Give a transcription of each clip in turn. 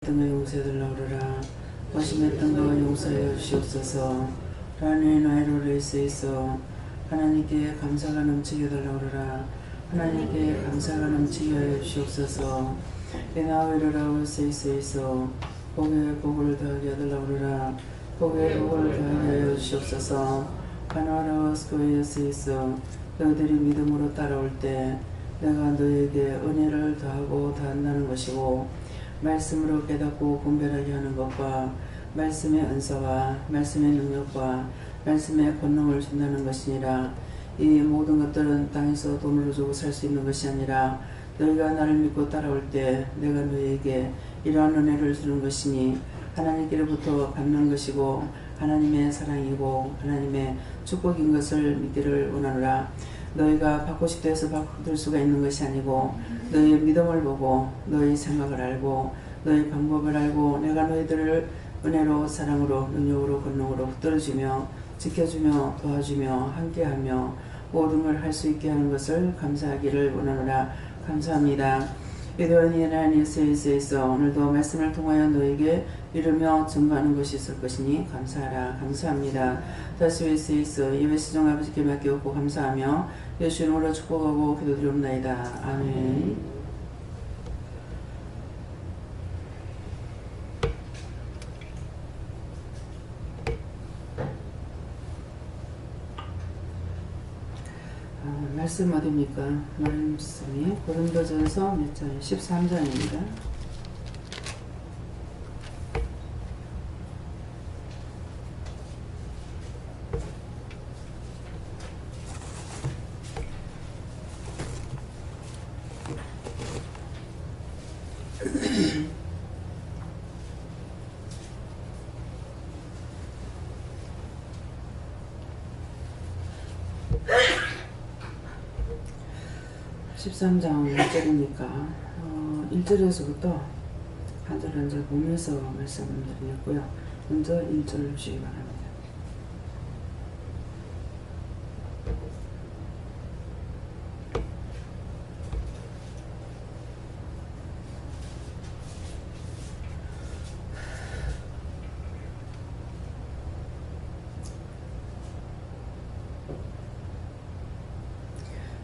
거 용서해달라 그러라. 거심했던 거 용서해 주시옵소서. 라는 나이로를 있어 하나님께 감사가 넘치게 해달라 그러라. 하나님께 감사가 넘치게 해 주시옵소서. 나위로라 올수 있어 복에 복을 더하게 해달라 그러라. 복에 복을 더하게 해 주시옵소서. 하나라 스코이스 있어 너희들이 믿음으로 따라올 때 내가 너희에게 은혜를 더하고 더한다는 것이고, 말씀으로 깨닫고 분별하게 하는 것과 말씀의 은사와 말씀의 능력과 말씀의 권능을 준다는 것이니라. 이 모든 것들은 땅에서 돈으로 주고 살 수 있는 것이 아니라 너희가 나를 믿고 따라올 때 내가 너희에게 이러한 은혜를 주는 것이니 하나님께로부터 받는 것이고 하나님의 사랑이고 하나님의 축복인 것을 믿기를 원하노라. 너희가 받고 싶다 해서 받을 수가 있는 것이 아니고 너희의 믿음을 보고 너희 생각을 알고 너희 방법을 알고 내가 너희들을 은혜로 사랑으로 능력으로 권능으로 붙들어주며 지켜주며 도와주며 함께하며 모든 걸 할 수 있게 하는 것을 감사하기를 원하노라. 감사합니다. 이도원이라는 예수에서 오늘도 말씀을 통하여 너에게 이르며 증거하는 것이 있을 것이니 감사하라. 감사합니다. 다시 예수에서 예배 시종 아버지께 맡기옵고 감사하며 예수 이름으로 축복하고 기도드리옵나이다. 아멘. 말씀 어디입니까? 말씀이 고린도전서 몇 장? 13장입니다. (13장) 1절이니까 1절에서부터 한 절 한 절 보면서 말씀을 드리겠고요. 먼저 1절을 주시기 바랍니다.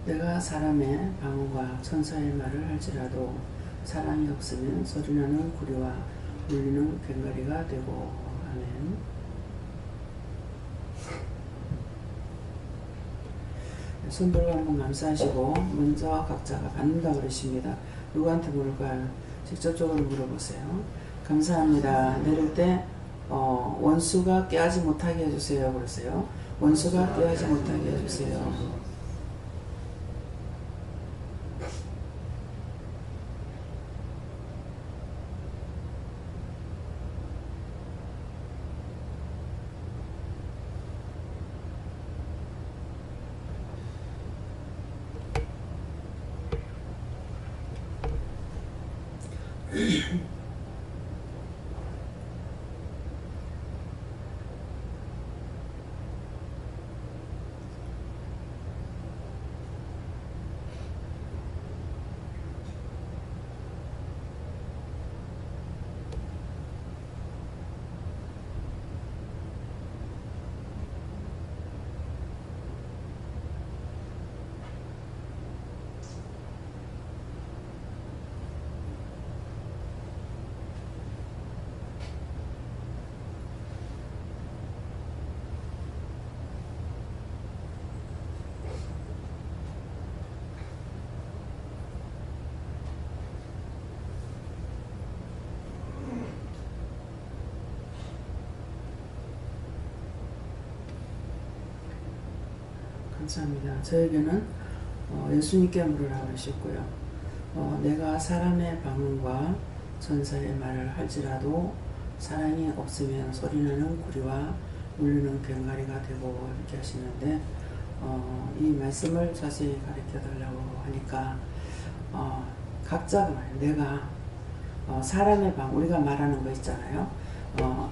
내가 사람의 방언과 천사의 말을 할지라도 사랑이 없으면 소리나는 구리와 울리는 괭가리가 되고. 아멘. 손들고 한번 감사하시고 먼저 각자가 받는다 그러십니다. 누구한테 물을까요? 직접적으로 물어보세요. 감사합니다. 내릴 때 원수가 깨하지 못하게 해주세요 그러세요. 원수가 깨하지 못하게 해주세요. 감사합니다. 저에게는 예수님께 물으라 하셨고요. 내가 사람의 방언과 천사의 말을 할지라도 사랑이 없으면 소리나는 구리와 울리는 괭가리가 되고 이렇게 하시는데 이 말씀을 자세히 가르쳐 달라고 하니까 각자가 내가 사람의 방언, 우리가 말하는 거 있잖아요.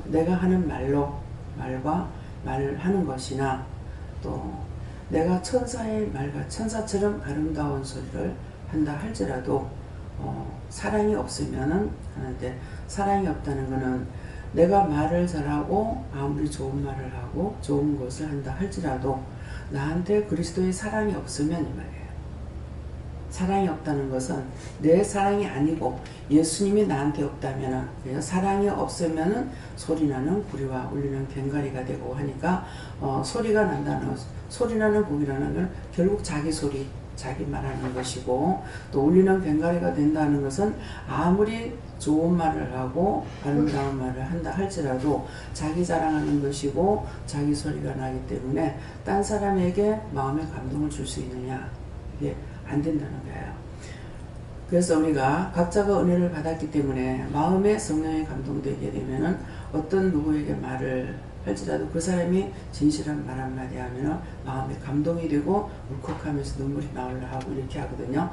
내가 하는 말과 말하는 것이나 또 내가 천사의 말과 천사처럼 아름다운 소리를 한다 할지라도 사랑이 없으면은 하는데, 사랑이 없다는 거는 내가 말을 잘하고 아무리 좋은 말을 하고 좋은 것을 한다 할지라도 나한테 그리스도의 사랑이 없으면 이 말이에요. 사랑이 없다는 것은 내 사랑이 아니고 예수님이 나한테 없다면, 사랑이 없으면은 소리나는 구리와 울리는 괭가리가 되고 하니까 소리가 난다는, 소리나는 곡이라는 건 결국 자기 소리, 자기 말하는 것이고, 또 울리는 괭가리가 된다는 것은 아무리 좋은 말을 하고 아름다운 말을 한다 할지라도 자기 자랑하는 것이고 자기 소리가 나기 때문에 딴 사람에게 마음의 감동을 줄 수 있느냐, 이게 안 된다는 거예요. 그래서 우리가 각자가 은혜를 받았기 때문에 마음에 성령의 감동되게 되면은 어떤 누구에게 말을 할지라도 그 사람이 진실한 말 한마디 하면 마음에 감동이 되고 울컥하면서 눈물이 나오려 하고 이렇게 하거든요.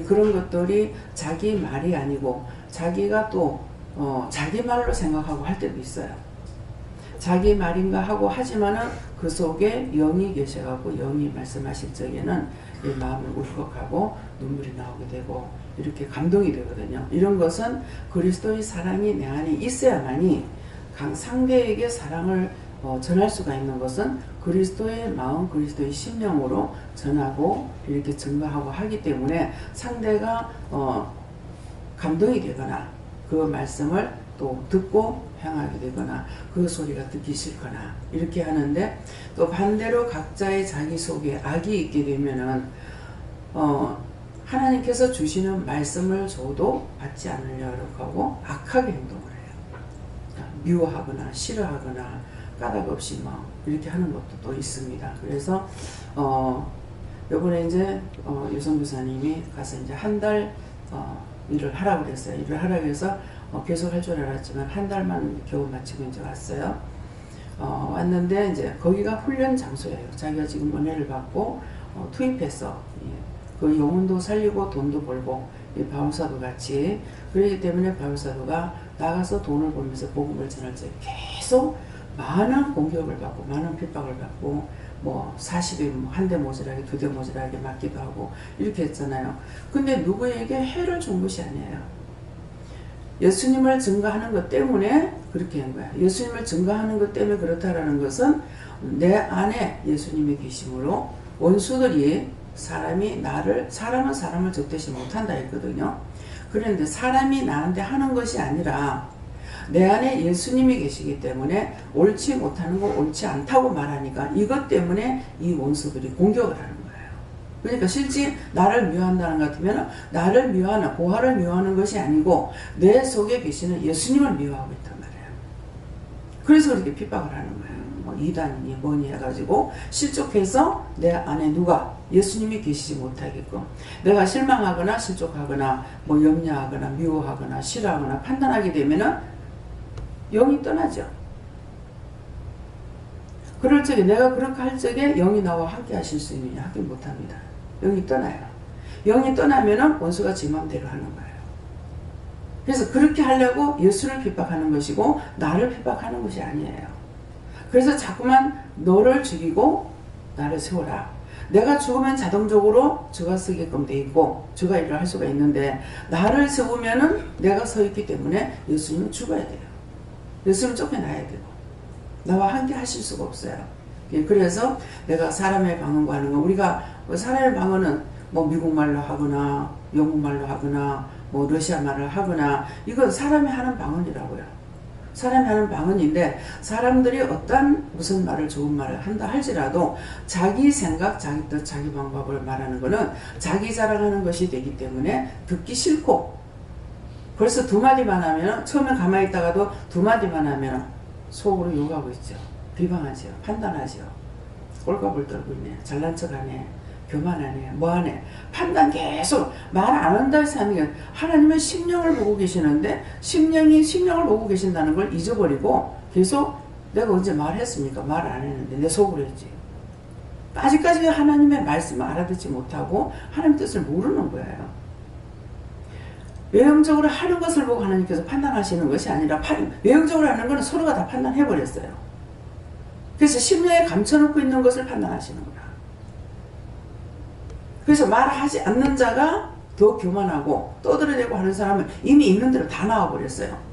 그런 것들이 자기 말이 아니고 자기가 또 자기 말로 생각하고 할 때도 있어요. 자기 말인가 하고 하지만은 그 속에 영이 계셔갖고 영이 말씀하실 적에는 이 마음을 울컥하고 눈물이 나오게 되고 이렇게 감동이 되거든요. 이런 것은 그리스도의 사랑이 내 안에 있어야만이 상대에게 사랑을 전할 수가 있는 것은 그리스도의 마음, 그리스도의 심령으로 전하고 이렇게 증거하고 하기 때문에 상대가 감동이 되거나 그 말씀을 또 듣고 행하게 되거나 그 소리가 듣기 싫거나 이렇게 하는데, 또 반대로 각자의 자기 속에 악이 있게 되면은 하나님께서 주시는 말씀을 줘도 받지 않으려고 하고 악하게 행동을 해요. 미워하거나 싫어하거나 까닭 없이 뭐 이렇게 하는 것도 또 있습니다. 그래서 요번에 이제 유성교사님이 가서 이제 한 달 일을 하라고 그랬어요. 일을 하라고 해서 계속 할 줄 알았지만 한 달만 겨우 마치고 이제 왔어요. 왔는데 이제 거기가 훈련 장소예요. 자기가 지금 은혜를 받고 투입해서 그 영혼도 살리고 돈도 벌고 바울사도 같이, 그렇기 때문에 바울사도가 나가서 돈을 벌면서 복음을 전할 때 계속 많은 공격을 받고 많은 핍박을 받고 뭐 40에 한 대 모자라게 두 대 모자라게 맞기도 하고 이렇게 했잖아요. 근데 누구에게 해를 준 것이 아니에요. 예수님을 증거하는 것 때문에 그렇게 한 거야. 예수님을 증거하는 것 때문에 그렇다라는 것은 내 안에 예수님이 계심으로 원수들이 사람은 사람을 적대시 못한다 했거든요. 그런데 사람이 나한테 하는 것이 아니라 내 안에 예수님이 계시기 때문에 옳지 못하는 거 옳지 않다고 말하니까 이것 때문에 이 원수들이 공격을 하는 거예요. 그러니까 실제 나를 미워한다는 것 같으면 나를 미워하는, 보화를 미워하는 것이 아니고 내 속에 계시는 예수님을 미워하고 있단 말이에요. 그래서 그렇게 핍박을 하는 거예요. 뭐 이단이니 뭐니 해가지고 실족해서 내 안에 누가 예수님이 계시지 못하게끔 내가 실망하거나 실족하거나 뭐 염려하거나 미워하거나 싫어하거나 판단하게 되면은 영이 떠나죠. 그럴 적에 내가 그렇게 할 적에 영이 나와 함께 하실 수 있느냐? 하긴 못합니다. 영이 떠나요. 영이 떠나면은 원수가 지 맘대로 하는 거예요. 그래서 그렇게 하려고 예수를 핍박하는 것이고 나를 핍박하는 것이 아니에요. 그래서 자꾸만 너를 죽이고 나를 세워라. 내가 죽으면 자동적으로 주가 서게끔 돼 있고 주가 일을 할 수가 있는데, 나를 세우면은 내가 서 있기 때문에 예수님은 죽어야 돼요. 예수님은 쫓겨나야 되고 나와 함께 하실 수가 없어요. 그래서 내가 사람의 방언과 하는 거, 우리가 사람의 방언은 뭐 미국말로 하거나 영국말로 하거나 뭐 러시아 말을 하거나 이건 사람이 하는 방언이라고요. 사람이 하는 방언인데, 사람들이 어떤 무슨 말을 좋은 말을 한다 할지라도 자기 생각, 자기 뜻, 자기 방법을 말하는 거는 자기 자랑하는 것이 되기 때문에 듣기 싫고, 벌써 두 마디만 하면, 처음에 가만히 있다가도 두 마디만 하면 속으로 욕하고 있죠. 비방하죠. 판단하죠. 꼴값을 떨고 있네. 잘난 척하네. 교만하네. 뭐하네. 판단 계속 말 안 한다 해서 하는 게, 하나님은 심령을 보고 계시는데 심령을 보고 계신다는 걸 잊어버리고 계속 내가 언제 말했습니까? 말 안 했는데 내 속으로 했지. 아직까지 하나님의 말씀을 알아듣지 못하고 하나님 뜻을 모르는 거예요. 외형적으로 하는 것을 보고 하나님께서 판단하시는 것이 아니라 외형적으로 하는 것은 서로가 다 판단해버렸어요. 그래서 심령에 감춰놓고 있는 것을 판단하시는 거야. 그래서 말하지 않는 자가 더 교만하고 떠들어대고 하는 사람은 이미 있는 대로 다 나와버렸어요.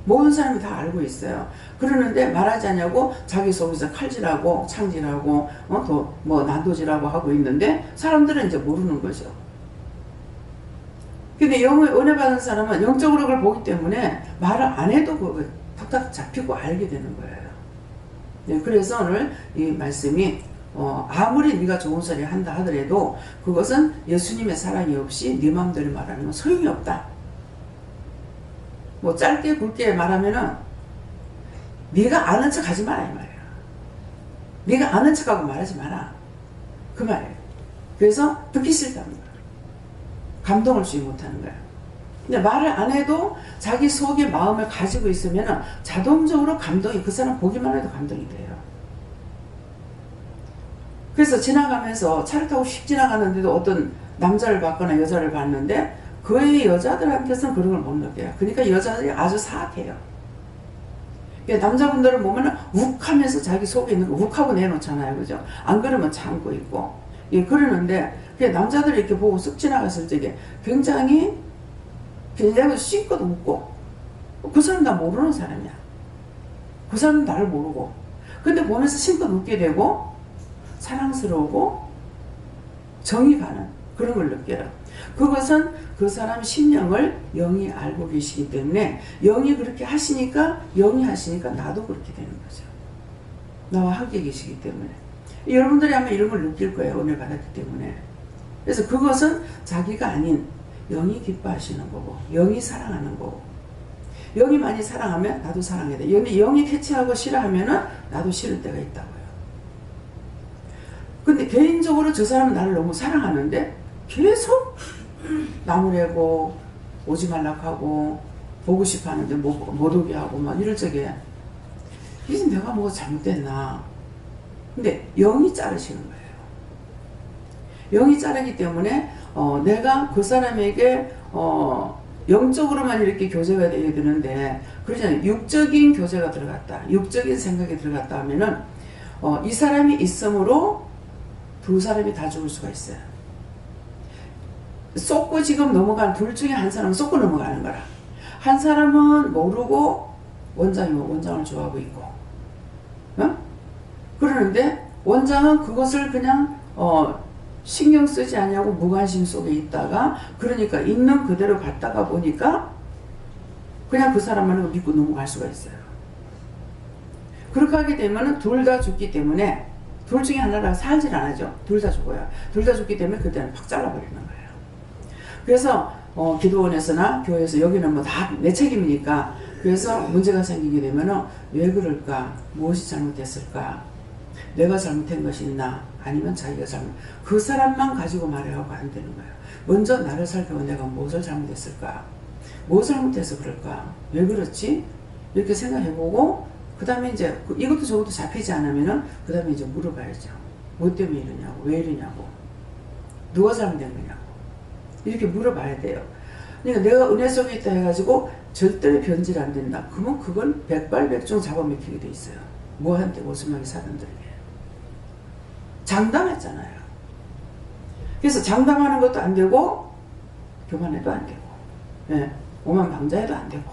모든 사람이 다 알고 있어요. 그러는데 말하지 않냐고 자기 속에서 칼질하고 창질하고 또 뭐 난도질하고 하고 있는데 사람들은 이제 모르는 거죠. 근데 영의 은혜 받은 사람은 영적으로 그걸 보기 때문에 말을 안 해도 그거 탁탁 잡히고 알게 되는 거예요. 네, 그래서 오늘 이 말씀이 아무리 네가 좋은 소리 한다 하더라도 그것은 예수님의 사랑이 없이 네 마음대로 말하는 건 소용이 없다. 뭐 짧게 굵게 말하면은 네가 아는 척 하지 마라 이 말이야. 네가 아는 척하고 말하지 마라 그 말이에요. 그래서 듣기 싫다는 거야. 감동을 주지 못하는 거야. 근데 말을 안 해도 자기 속의 마음을 가지고 있으면 자동적으로 감동이 그 사람 보기만 해도 감동이 돼요. 그래서 지나가면서 차를 타고 휙 지나가는데도 어떤 남자를 봤거나 여자를 봤는데 거의 여자들한테서는 그런 걸 못 느껴요. 그러니까 여자들이 아주 사악해요. 그러니까 남자분들은 보면 욱 하면서 자기 속에 있는 거 욱 하고 내놓잖아요. 그죠? 안 그러면 참고 있고. 예, 그러는데 남자들이 이렇게 보고 쑥 지나갔을 적에 굉장히 씩껏 웃고 그 사람 나 모르는 사람이야. 그 사람은 나를 모르고 근데 보면서 씩껏 웃게 되고 사랑스러우고 정이 가는 그런 걸 느껴요. 그것은 그 사람 심령을 영이 알고 계시기 때문에 영이 그렇게 하시니까 영이 하시니까 나도 그렇게 되는 거죠. 나와 함께 계시기 때문에 여러분들이 아마 이런 걸 느낄 거예요. 은혜 받았기 때문에. 그래서 그것은 자기가 아닌 영이 기뻐하시는 거고 영이 사랑하는 거고 영이 많이 사랑하면 나도 사랑해야 돼. 영이 캐치하고 싫어하면 나도 싫을 때가 있다고요. 근데 개인적으로 저 사람은 나를 너무 사랑하는데 계속 나무래고 오지 말라고 하고 보고 싶어 하는데 못 오게 하고 막 이럴 적에 이제 내가 뭐가 잘못됐나. 근데 영이 자르시는 거예요. 영이 자르기 때문에 내가 그 사람에게 영적으로만 이렇게 교제가 되어야 되는데 그러잖아요. 육적인 교제가 들어갔다. 육적인 생각이 들어갔다 하면은 이 사람이 있으므로 두 사람이 다 죽을 수가 있어요. 쏟고 지금 넘어간 둘 중에 한 사람은 쏟고 넘어가는 거라. 한 사람은 모르고 원장을 좋아하고 있고 그러는데 원장은 그것을 그냥 신경 쓰지 않냐고 무관심 속에 있다가 그러니까 있는 그대로 갔다가 보니까 그냥 그 사람만 믿고 넘어갈 수가 있어요. 그렇게 하게 되면 둘 다 죽기 때문에 둘 중에 하나랑 살질 않아죠. 둘 다 죽어요. 둘 다 죽기 때문에 그때는 팍 잘라버리는 거예요. 그래서 기도원에서나 교회에서 여기는 뭐 다 내 책임이니까 그래서 문제가 생기게 되면은 왜 그럴까? 무엇이 잘못됐을까? 내가 잘못한 것이 있나? 아니면 자기가 그 사람만 가지고 말하고 안 되는 거예요. 먼저 나를 살펴보면 내가 무엇을 잘못했을까? 무엇을 잘못해서 그럴까? 왜 그렇지? 이렇게 생각해보고 그 다음에 이제 이것도 저것도 잡히지 않으면은 그 다음에 이제 물어봐야죠. 뭐 때문에 이러냐고, 왜 이러냐고, 누가 잘못된 거냐고 이렇게 물어봐야 돼요. 그러니까 내가 은혜 속에 있다 해가지고 절대로 변질 안 된다. 그러면 그걸 백발백중 잡아먹히게 돼 있어요. 뭐한테 모순하게 사람들에게 장담했잖아요. 그래서 장담하는 것도 안 되고 교만해도 안 되고 예, 오만방자해도 안 되고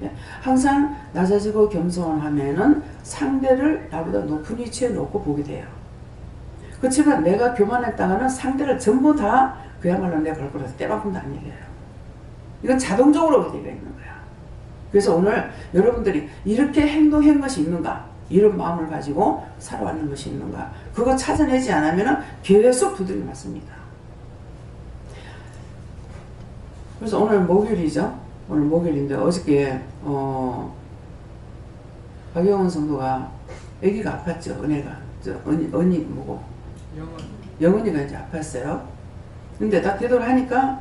예, 항상 낮아지고 겸손하면은 상대를 나보다 높은 위치에 놓고 보게 돼요. 그렇지만 내가 교만했다가는 상대를 전부 다 그야말로 내 발걸어서 때만큼도 안 얘기해요. 이건 자동적으로 그렇게 되어 있는 거야. 그래서 오늘 여러분들이 이렇게 행동한 것이 있는가, 이런 마음을 가지고 살아왔는 것이 있는가, 그거 찾아내지 않으면 계속 두드려 맞습니다. 그래서 오늘 목요일이죠. 오늘 목요일인데 어저께 박영원 성도가 아기가 아팠죠. 은혜가 언니 뭐고 영원이가 이제 아팠어요. 근데 딱 기도를 하니까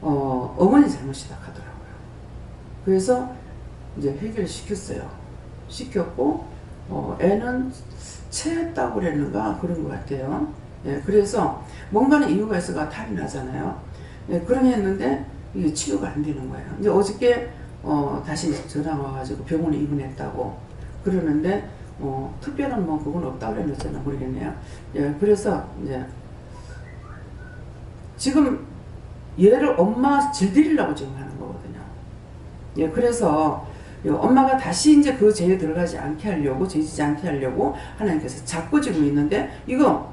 어머니 잘못이다 하더라고요. 그래서 이제 해결을 시켰어요. 시켰고 애는 체했다고 그랬는가 그런 것 같아요. 예, 그래서 뭔가는 이유가 있어가 탈이 나잖아요. 예, 그러게 했는데 이게 치료가 안 되는 거예요. 이제 어저께 다시 전화 와가지고 병원에 입원했다고 그러는데 특별한 뭐 그건 없다고 그랬잖아 모르겠네요. 예, 그래서 이제 지금 얘를 엄마 질들이려고 지금 하는 거거든요. 예, 그래서 엄마가 다시 이제 그 죄에 들어가지 않게 하려고, 죄지지 않게 하려고 하나님께서 자꾸 지고 있는데, 이거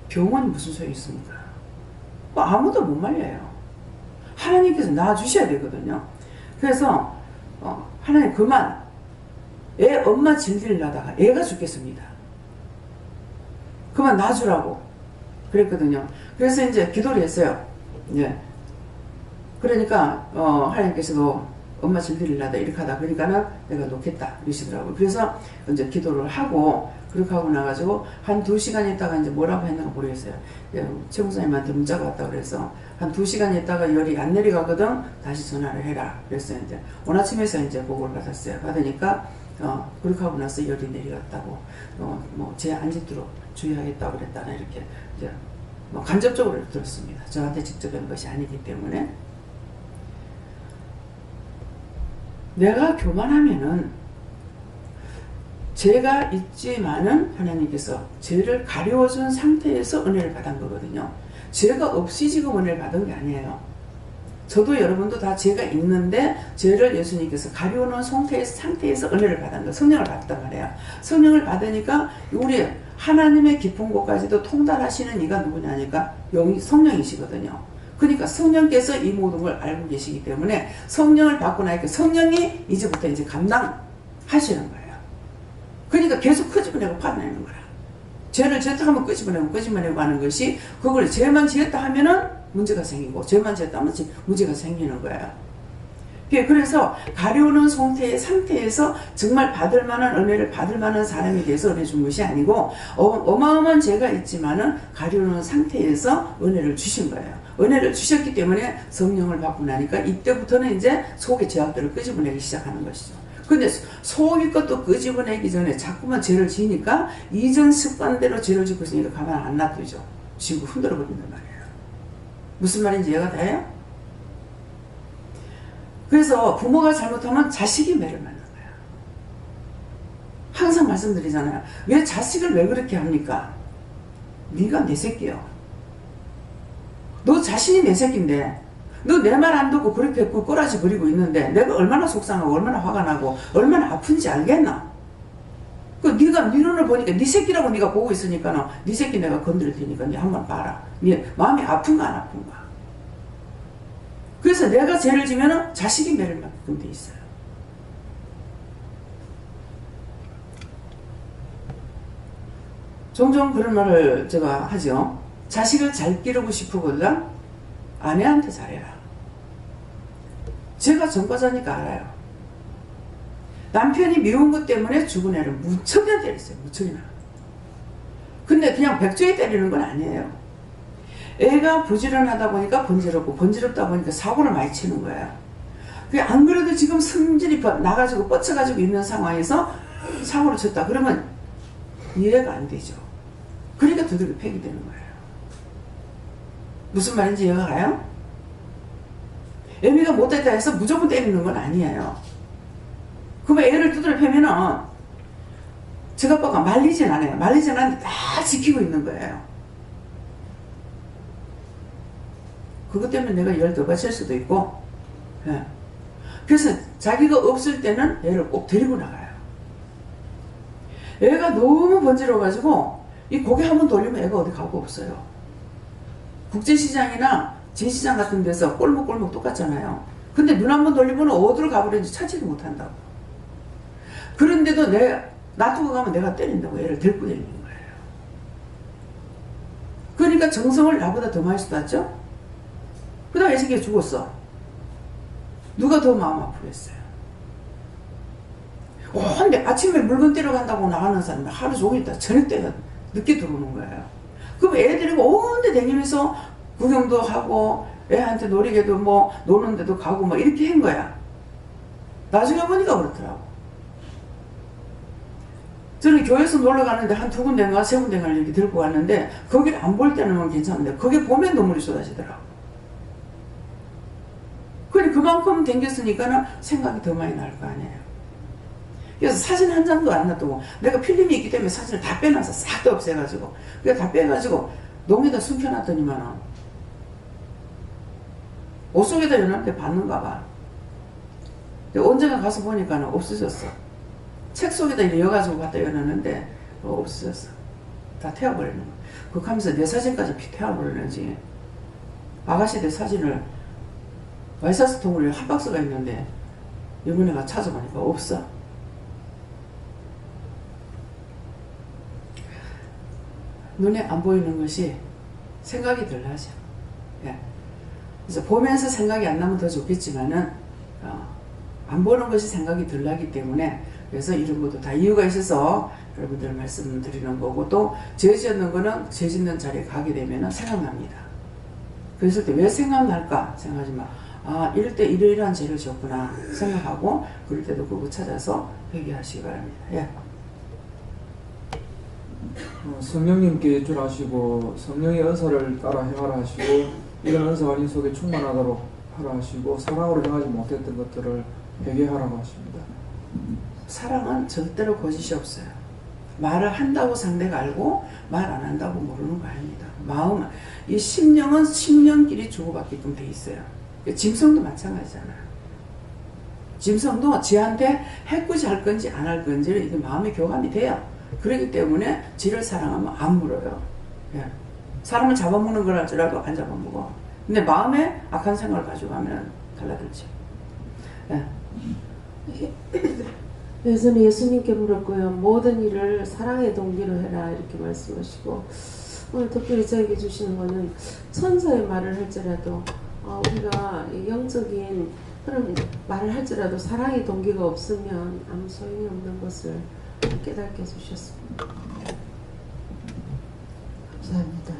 병원이 무슨 소용이 있습니까? 뭐 아무도 못 말려요. 하나님께서 낳아주셔야 되거든요. 그래서 하나님 그만, 애 엄마 질들려다가 애가 죽겠습니다. 그만 놔주라고 그랬거든요. 그래서 이제 기도를 했어요. 예. 그러니까 하나님께서도 엄마 질들리려다 이렇게 하다 그러니까는 내가 놓겠다 이러시더라고요. 그래서 이제 기도를 하고 그렇게 하고 나가지고 한 2시간 있다가 이제 뭐라고 했는가 모르겠어요. 예, 최 목사님한테 문자가 왔다 그래서 한 2시간 있다가 열이 안 내려가거든 다시 전화를 해라 그랬어요. 이제 오늘 아침에서 이제 보고를 받았어요. 받으니까 그렇게 하고 나서 열이 내려갔다고 뭐 제 안 짓도록 주의하겠다고 그랬다나 이렇게 이제 뭐 간접적으로 들었습니다. 저한테 직접 한 것이 아니기 때문에. 내가 교만하면은 죄가 있지만은 하나님께서 죄를 가려워준 상태에서 은혜를 받은 거거든요. 죄가 없이 지금 은혜를 받은 게 아니에요. 저도 여러분도 다 죄가 있는데 죄를 예수님께서 가려놓은 상태에서 은혜를 받은 거, 성령을 받았단 말이에요. 성령을 받으니까 우리 하나님의 깊은 곳까지도 통달하시는 이가 누구냐니까 성령이시거든요. 그러니까 성령께서 이 모든 걸 알고 계시기 때문에 성령을 받고 나니까 성령이 이제부터 이제 감당하시는 거예요. 그러니까 계속 끄집어내고 받아내는 거라. 죄를 지었다 하면 끄집어내고 하는 것이, 그걸 죄만 지었다 하면은 문제가 생기고 죄만 지었다 하면 문제가 생기는 거예요. 그래서 가려우는 상태에서 정말 받을 만한 은혜를 받을 만한 사람이 돼서 은혜 준 것이 아니고 어마어마한 죄가 있지만은 가려우는 상태에서 은혜를 주신 거예요. 은혜를 주셨기 때문에 성령을 받고 나니까 이때부터는 이제 속의 죄악들을 끄집어내기 시작하는 것이죠. 근데 속의 것도 끄집어내기 전에 자꾸만 죄를 지니까 이전 습관대로 죄를 짓고 있으니까 가만 안 놔두죠. 지금 흔들어 버린단 말이에요. 무슨 말인지 이해가 돼요? 그래서 부모가 잘못하면 자식이 매를 맞는 거야. 항상 말씀드리잖아요. 왜 자식을 왜 그렇게 합니까? 네가 내 새끼야. 너 자신이 내 새끼인데 너 내 말 안 듣고 그렇게 꼬라지 부리고 있는데 내가 얼마나 속상하고 얼마나 화가 나고 얼마나 아픈지 알겠나? 네가 네 눈을 보니까 네 새끼라고 네가 보고 있으니까 네 새끼 내가 건드릴 테니까 네 한번 봐라. 네 마음이 아픈가 안 아픈가? 그래서 내가 죄를 지면 자식이 매를 맞게끔 돼 있어요. 종종 그런 말을 제가 하죠. 자식을 잘 기르고 싶으거든 아내한테 잘해라. 제가 전과자니까 알아요. 남편이 미운 것 때문에 죽은 애를 무척이나 때렸어요. 무척이나. 근데 그냥 백조에 때리는 건 아니에요. 애가 부지런하다 보니까 번지럽고 번지럽다 보니까 사고를 많이 치는 거예요. 안 그래도 지금 성질이 나가지고 뻗쳐가지고 있는 상황에서 사고를 쳤다 그러면 이해가 안 되죠. 그러니까 두들겨 패게 되는 거예요. 무슨 말인지 이해가 가요? 애미가 못했다 해서 무조건 때리는 건 아니에요. 그러면 애를 두드려 패면은 저 아빠가 말리진 않아요. 말리진 않는데 다 지키고 있는 거예요. 그것 때문에 내가 열 더 받칠 수도 있고, 예. 그래서 자기가 없을 때는 애를 꼭 데리고 나가요. 애가 너무 번지러워가지고 이 고개 한번 돌리면 애가 어디 가고 없어요. 국제시장이나 제시장 같은 데서 꼴목꼴목 똑같잖아요. 근데 눈 한번 돌리면 어디로 가버렸는지 찾지도 못한다고. 그런데도 놔두고 가면 내가 때린다고 애를 데리고 다니는 거예요. 그러니까 정성을 나보다 더 많이 쏟았죠? 그 다음에 이 새끼가 죽었어. 누가 더 마음 아프겠어요? 근데 아침에 물건 떼러 간다고 나가는 사람이 하루 종일 있다 저녁 때 늦게 들어오는 거예요. 그럼 애 데리고 온 데 다니면서 구경도 하고 애한테 놀이개도 뭐 노는 데도 가고 뭐 이렇게 한 거야. 나중에 보니까 그렇더라고. 저는 교회에서 놀러 가는데 한 2군데인가 3군데인가 이렇게 들고 갔는데 거기를 안 볼 때는 괜찮은데 거기 보면 눈물이 쏟아지더라고. 그래 그만큼 댕겼으니까 생각이 더 많이 날 거 아니에요. 그래서 사진 한 장도 안 놔두고 내가 필름이 있기 때문에 사진을 다 빼놔서 싹 다 없애가지고 그래서 다 빼가지고 농에다 숨겨놨더니만 옷 속에다 여놨는데 봤는가 봐. 언젠가 가서 보니까 없어졌어. 책 속에다 이어가지고 갖다 여놨는데 없어졌어. 다 태워버리는 거야. 그거 하면서 내 사진까지 태워버리는지. 아가씨들 사진을 와이셔츠 통으로 한 박스가 있는데 이번에 가 찾아보니까 없어. 눈에 안 보이는 것이 생각이 덜 나죠. 예. 그래서 보면서 생각이 안 나면 더 좋겠지만은 안 보는 것이 생각이 덜 나기 때문에 그래서 이런 것도 다 이유가 있어서 여러분들 말씀드리는 거고 또 죄 짓는 거는 죄 짓는 자리에 가게 되면 생각납니다. 그랬을 때 왜 생각날까 생각하지 마. 아 이럴 때 이러이러한 죄를 지었구나 생각하고 그럴 때도 그거 찾아서 회개하시기 바랍니다. 예. 성령님께 예출하시고 성령의 은사를 따라 행하라 하시고 이런 은사가 네 속에 충만하도록 하라 하시고 사랑으로 행하지 못했던 것들을 회개하라고 하십니다. 사랑은 절대로 거짓이 없어요. 말을 한다고 상대가 알고 말 안 한다고 모르는 거 아닙니다. 마음, 이 심령은 심령끼리 주고받게끔 돼 있어요. 짐승도 마찬가지잖아요. 짐승도 지한테 해코지 할 건지 안 할 건지를 이게 마음의 교감이 돼요. 그렇기 때문에 지를 사랑하면 안 물어요. 예. 사람을 잡아먹는 걸 할 줄 알고 안 잡아먹어. 근데 마음에 악한 생각을 가지고 하면 달라들지. 예. 예수는 예수님께 물었고요. 모든 일을 사랑의 동기로 해라 이렇게 말씀하시고 오늘 특별히 저에게 주시는 거는 천사의 말을 할지라도 우리가 영적인 그런 말을 할지라도 사랑의 동기가 없으면 아무 소용이 없는 것을 깨닫게 해주셨습니다. 감사합니다.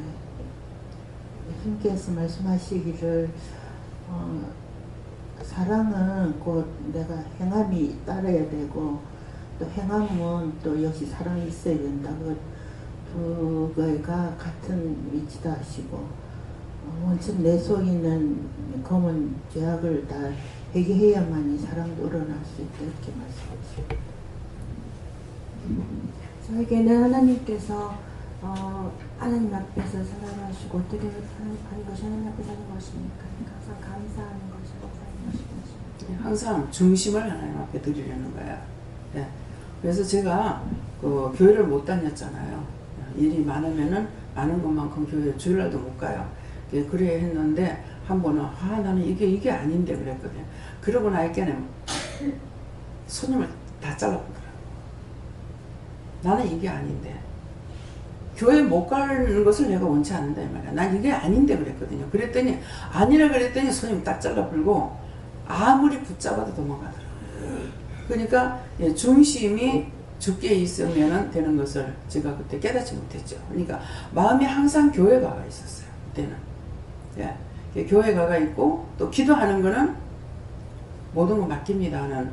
예수님께서 말씀하시기를 사랑은 곧 내가 행함이 따라야 되고 또 행함은 또 역시 사랑이 있어야 된다. 그거가 같은 위치다 하시고 원천 내 속에 있는 검은 죄악을 다 회개해야만이 사랑도 일어날 수 있다 이렇게 말씀하십니다. 저에게는 하나님께서 하나님 앞에서 살아가시고 어떻게 하는 것이 하나님 앞에 사는 것입니까? 항상 감사하는 것이고 사는 것입니다. 항상 중심을 하나님 앞에 드리려는 거야. 예. 그래서 제가 교회를 못 다녔잖아요. 일이 많으면은 많은 것만큼 교회 주일날도 못 가요. 예, 그래 했는데 한 번은 나는 이게 아닌데 그랬거든요. 그러고 나니까는 손님을 다 잘라보더라고. 나는 이게 아닌데 교회 못 가는 것을 내가 원치 않는다 이 말이야. 난 이게 아닌데 그랬거든요. 그랬더니 아니라 그랬더니 손님 딱 잘라불고 아무리 붙잡아도 도망가더라고요. 그러니까 중심이 죽게 있으면 되는 것을 제가 그때 깨닫지 못했죠. 그러니까 마음이 항상 교회 가가 있었어요. 그때는. 예. 교회 가가 있고 또 기도하는 거는 모든 거 맡깁니다 하는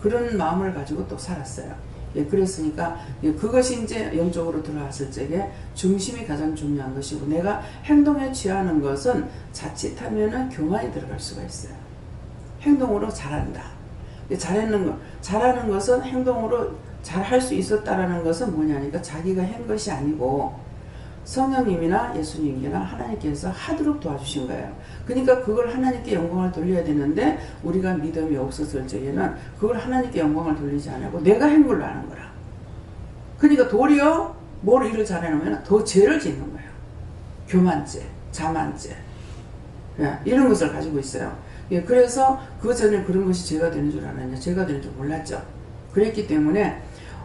그런 마음을 가지고 또 살았어요. 예, 그랬으니까 그것이 이제 영적으로 들어왔을 적에 중심이 가장 중요한 것이고 내가 행동에 취하는 것은 자칫하면은 교만이 들어갈 수가 있어요. 행동으로 잘한다. 잘하는 것은 행동으로 잘할 수 있었다라는 것은 뭐냐니까 자기가 한 것이 아니고 성령님이나 예수님이나 하나님께서 하도록 도와주신 거예요. 그러니까 그걸 하나님께 영광을 돌려야 되는데 우리가 믿음이 없었을 적에는 그걸 하나님께 영광을 돌리지 않고 내가 한 걸로 하는 거라. 그러니까 도리어 뭘 일을 잘해놓으면 더 죄를 짓는 거예요. 교만죄, 자만죄 이런 것을 가지고 있어요. 예, 그래서 그 전에 그런 것이 죄가 되는 줄 알았냐? 죄가 되는 줄 몰랐죠. 그랬기 때문에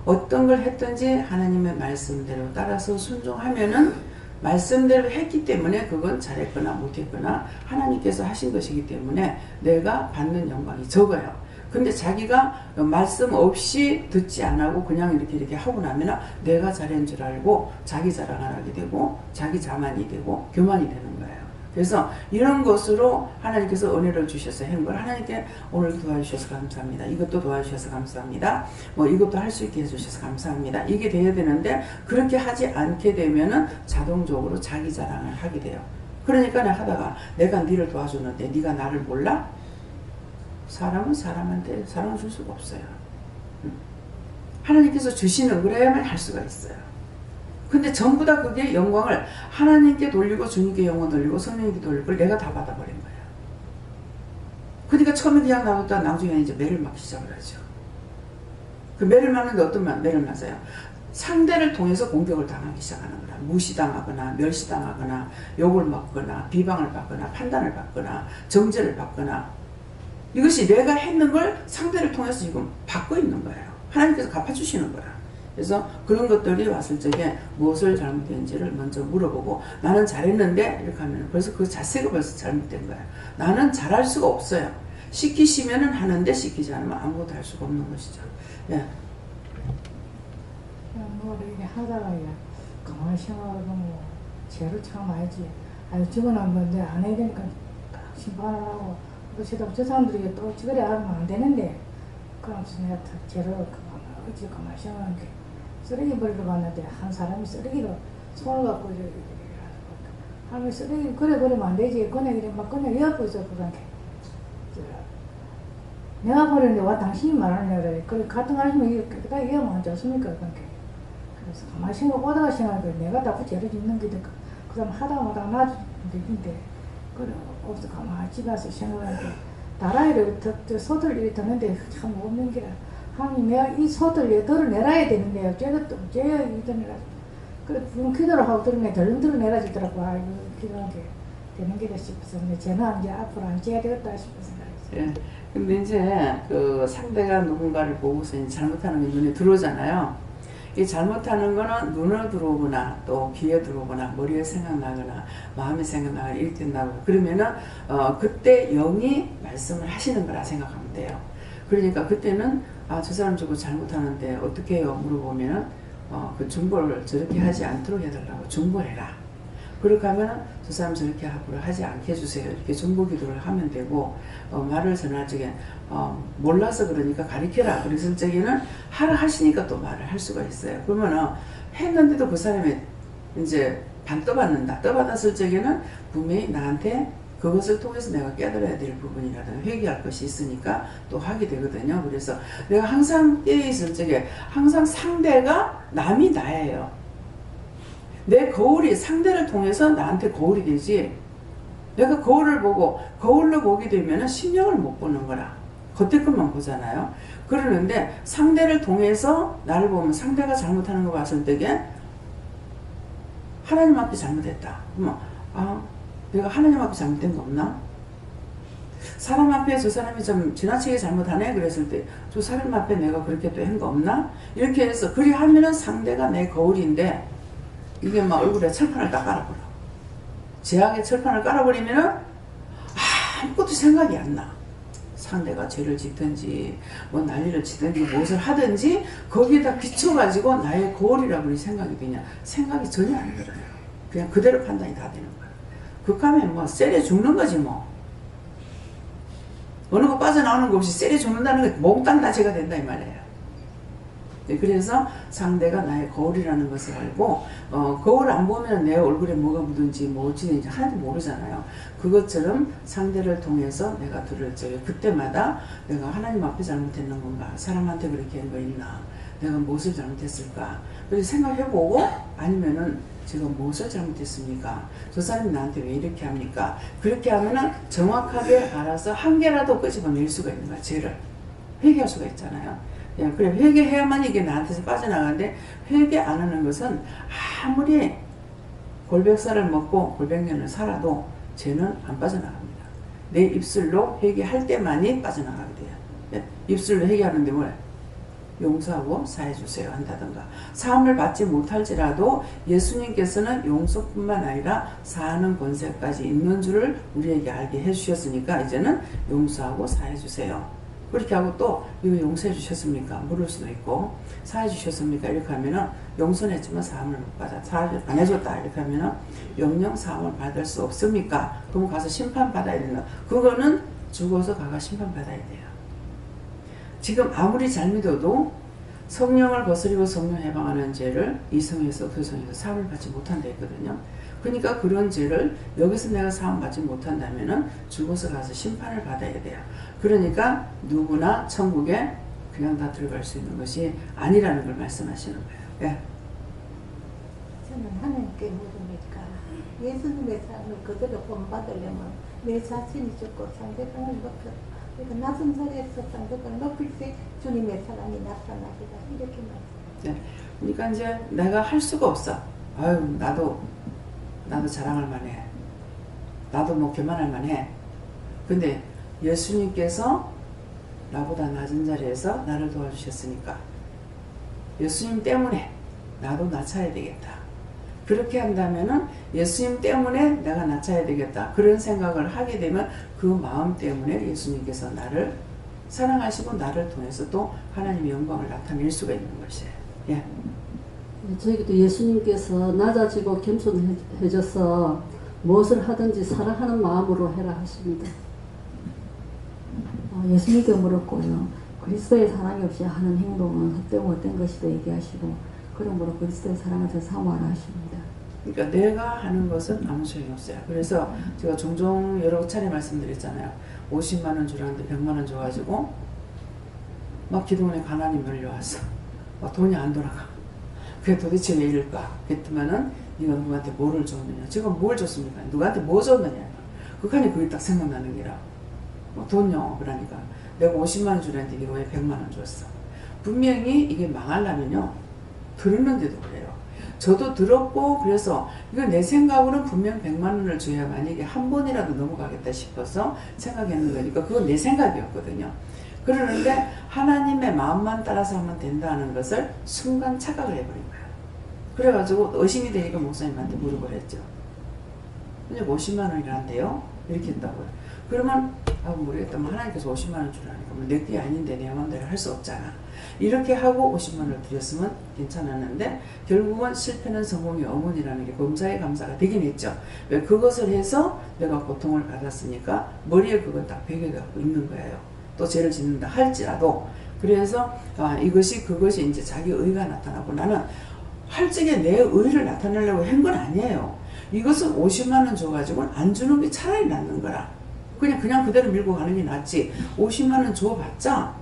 어떤 걸 했든지 하나님의 말씀대로 따라서 순종하면은 말씀대로 했기 때문에 그건 잘했거나 못했거나 하나님께서 하신 것이기 때문에 내가 받는 영광이 적어요. 근데 자기가 말씀 없이 듣지 않고 그냥 이렇게 하고 나면 내가 잘한 줄 알고 자기 자랑을 하게 되고 자기 자만이 되고 교만이 되는 거예요. 그래서 이런 것으로 하나님께서 은혜를 주셔서 한 걸 하나님께 오늘 도와주셔서 감사합니다. 이것도 도와주셔서 감사합니다. 이것도 할 수 있게 해주셔서 감사합니다. 이게 돼야 되는데 그렇게 하지 않게 되면은 자동적으로 자기 자랑을 하게 돼요. 그러니까 내가 하다가 내가 니를 도와줬는데 니가 나를 몰라? 사람은 사람한테 사랑을 줄 수가 없어요. 하나님께서 주시는 그래야만 할 수가 있어요. 근데 전부 다 그게 영광을 하나님께 돌리고 주님께 영광 돌리고 성령님께 돌리고 그걸 내가 다 받아버린 거예요. 그러니까 처음에 그냥 나오다가 나중에 이제 매를 맞기 시작을 하죠. 그 매를 맞는데 어떤 매를 맞아요? 상대를 통해서 공격을 당하기 시작하는 거라. 무시당하거나 멸시당하거나 욕을 먹거나 비방을 받거나 판단을 받거나 정죄를 받거나, 이것이 내가 했는 걸 상대를 통해서 지금 받고 있는 거예요. 하나님께서 갚아주시는 거야. 그래서 그런 것들이 왔을 적에 무엇을 잘못했는지를 먼저 물어보고, 나는 잘했는데 이렇게 하면 벌써 그 자세가 벌써 잘못된 거야. 나는 잘할 수가 없어요. 시키시면은 하는데 시키지 않으면 아무것도 할 수가 없는 것이죠. 예. 뭐 이렇게 하다가 가만히 생각하고 뭐 죄를 참 알지. 아니 저건 한 건데 안 해야 되니까 심판을 하고, 그렇지도 저 사람들이 또 저거리 하면 안 되는데, 그럼 내가 죄를 어찌 가만히 생각한 게, 쓰레기 버리러 갔는데 한 사람이 쓰레기로 손을 갖고 하면 쓰레기 그래 버리면 안 되지. 그냥 막 그냥 옆에 있어 그렇게. 내가 버리는데 와 당신이 말하는 거래. 그래 같은 아시면 이렇게 다 이해하면 안 좋습니까 그렇게. 그래서 가만히 생각하다가 생각해, 내가 다 죄를 짓는 게 그 사람 하다가 나도 되는데, 그래 없어 가만히 집에 와서 생각하니까 나라에를 소들 일이 드는데 참 없는 게, 하나님 내가 이 소들 덜을 내라야 되는데 죄가 또 죄가 이더니라. 그래 부른 기도를 하고 들으면 덜렁덜렁 내라지더라고. 아이고 기도하게 되는 게다 싶어서, 근데 쟤는 이제 앞으로 안 죄야 되겠다 싶어서. 예. 근데 이제 그 상대가 누군가를 보고서 이제 잘못하는 게 눈에 들어오잖아요. 이 잘못하는 거는 눈에 들어오거나 또 귀에 들어오거나 머리에 생각나거나 마음에 생각나거나 일때 나고, 그러면은 그때 영이 말씀을 하시는 거라 생각하면 돼요. 그러니까 그때는 저 사람 저거 잘못하는데 어떻게 해요? 물어보면은 그 중보를 저렇게 하지 않도록 해달라고 중보해라. 그렇게 하면 저 사람 저렇게 앞으로 하지 않게 해주세요. 이렇게 중보 기도를 하면 되고, 말을 전할 적에 몰라서 그러니까 가르쳐라. 그랬을 적에는 하라 하시니까 또 말을 할 수가 있어요. 그러면은 했는데도 그 사람이 이제 반 떠받는다. 떠받았을 적에는 분명히 나한테 그것을 통해서 내가 깨달아야 될 부분이라든가 회개할 것이 있으니까 또 하게 되거든요. 그래서 내가 항상 깨어 있을 적에 항상 상대가 남이 나예요. 내 거울이 상대를 통해서 나한테 거울이 되지, 내가 거울을 보고 거울로 보게 되면 심령을 못 보는 거라. 겉에 것만 보잖아요. 그러는데 상대를 통해서 나를 보면 상대가 잘못하는 거 봤을 때에 하나님 앞에 잘못했다. 그러면 내가 하나님 앞에 잘못된 거 없나? 사람 앞에 저 사람이 좀 지나치게 잘못하네 그랬을 때 저 사람 앞에 내가 그렇게 또 한 거 없나? 이렇게 해서 그리 하면은 상대가 내 거울인데, 이게 막 얼굴에 철판을 딱 깔아버려. 제약의 철판을 깔아버리면은 아무것도 생각이 안 나. 상대가 죄를 짓든지 뭐 난리를 치든지 무엇을 하든지 거기에다 비춰가지고 나의 거울이라고 생각이 되냐? 생각이 전혀 안 들어요. 그냥 그대로 판단이 다 되는 거야. 극하면 뭐 쎄려 죽는 거지 뭐. 어느 거 빠져나오는 거 없이 쎄려 죽는다는 게 몽땅 다 죄가 된다 이 말이에요. 네, 그래서 상대가 나의 거울이라는 것을 알고, 거울 안 보면 내 얼굴에 뭐가 묻은지 뭐 어찌는지 하나도 모르잖아요. 그것처럼 상대를 통해서 내가 들을 적에 그때마다 내가 하나님 앞에 잘못했는 건가, 사람한테 그렇게 한 거 있나, 내가 무엇을 잘못했을까, 그래서 생각해보고, 아니면은 제가 무엇을 잘못했습니까? 저 사람이 나한테 왜 이렇게 합니까? 그렇게 하면은 정확하게 알아서 한 개라도 끄집어낼 수가 있는 거야. 죄를 회개할 수가 있잖아요. 그래 회개해야만 이게 나한테서 빠져나가는데, 회개 안 하는 것은 아무리 골백살을 먹고 골백년을 살아도 죄는 안 빠져나갑니다. 내 입술로 회개할 때만이 빠져나가게 돼요. 입술로 회개하는데 뭘? 용서하고 사해주세요 한다든가, 사함을 받지 못할지라도 예수님께서는 용서뿐만 아니라 사하는 권세까지 있는 줄을 우리에게 알게 해주셨으니까 이제는 용서하고 사해주세요. 그렇게 하고 또 이거 용서해 주셨습니까? 물을 수도 있고, 사해 주셨습니까? 이렇게 하면은 용서는 했지만 사함을 못 받아. 사함을 안 해줬다. 이렇게 하면은 영영 사함을 받을 수 없습니까? 그럼 가서 심판 받아야 된다. 그거는 죽어서 가가 심판 받아야 돼요. 지금 아무리 잘 믿어도 성령을 거스리고 성령 해방하는 죄를 이성에서 교성에서 사함을 받지 못한다 했거든요. 그러니까 그런 죄를 여기서 내가 사함 받지 못한다면은 죽어서 가서 심판을 받아야 돼요. 그러니까 누구나 천국에 그냥 다 들어갈 수 있는 것이 아니라는 걸 말씀하시는 거예요. 예. 저는 하나님께 물으니까 예수님의 삶을 그대로 본받으려면 내 자신이 죽고 상대방을 그러니까 낮은 자리에 있었던 그걸 높일 때 주님의 사랑이 나타나리라 이렇게 말씀. 네. 그러니까 이제 내가 할 수가 없어. 아유 나도 자랑할 만해. 나도 뭐 교만할 만해. 근데 예수님께서 나보다 낮은 자리에서 나를 도와주셨으니까 예수님 때문에 나도 낮아야 되겠다. 그렇게 한다면은 예수님 때문에 내가 낮아야 되겠다. 그런 생각을 하게 되면 그 마음 때문에 예수님께서 나를 사랑하시고 나를 통해서 또 하나님의 영광을 나타낼 수가 있는 것이에요. 예. 네, 저에게도 예수님께서 낮아지고 겸손해져서 무엇을 하든지 사랑하는 마음으로 해라 하십니다. 예수님께 물었고요. 그리스도의 사랑이 없이 하는 행동은 헛되고 못된 것이다 얘기하시고 그러므로 그리스도의 사랑을 더 사모하라 하십니다. 그러니까 내가 하는 것은 아무 소용이 없어요. 그래서 제가 종종 여러 차례 말씀드렸잖아요. 50만 원 주라는데 100만 원 줘가지고 막 기도원에 가난이 몰려왔어. 막 돈이 안 돌아가. 그게 도대체 왜 이럴까? 그랬더니는 네가 누구한테 뭐를 줬느냐? 제가 뭘 줬습니까? 누구한테 뭐 줬느냐? 그간에 그게 딱 생각나는 게라. 돈요. 그러니까 내가 50만 원 주라는데 네가 왜 100만 원 줬어? 분명히 이게 망하려면요. 들었는데도 그래요. 저도 들었고 그래서 이거 내 생각으로는 분명 100만 원을 줘야 만약에 한 번이라도 넘어가겠다 싶어서 생각했는 거니까 그건 내 생각이었거든요. 그러는데 하나님의 마음만 따라서 하면 된다는 것을 순간 착각을 해버린 거예요. 그래가지고 의심이 되니까 목사님한테 물어보려 했죠. 근데 50만 원이란데요? 이렇게 했다고요. 그러면 모르겠다. 하나님께서 50만 원 주라니까 내 게 아닌데 내 마음대로 할 수 없잖아. 이렇게 하고 50만 원을 드렸으면 괜찮았는데 결국은 실패는 성공의 어머니라는 게 범사의 감사가 되긴 했죠. 왜 그것을 해서 내가 고통을 받았으니까 머리에 그걸 딱 베겨갖고 있는 거예요. 또 죄를 짓는다 할지라도. 그래서 그것이 이제 자기 의가 나타나고 나는 할 적에 내 의를 나타내려고 한 건 아니에요. 이것은 50만 원 줘가지고는 안 주는 게 차라리 낫는 거라. 그냥 그대로 밀고 가는 게 낫지. 50만 원 줘봤자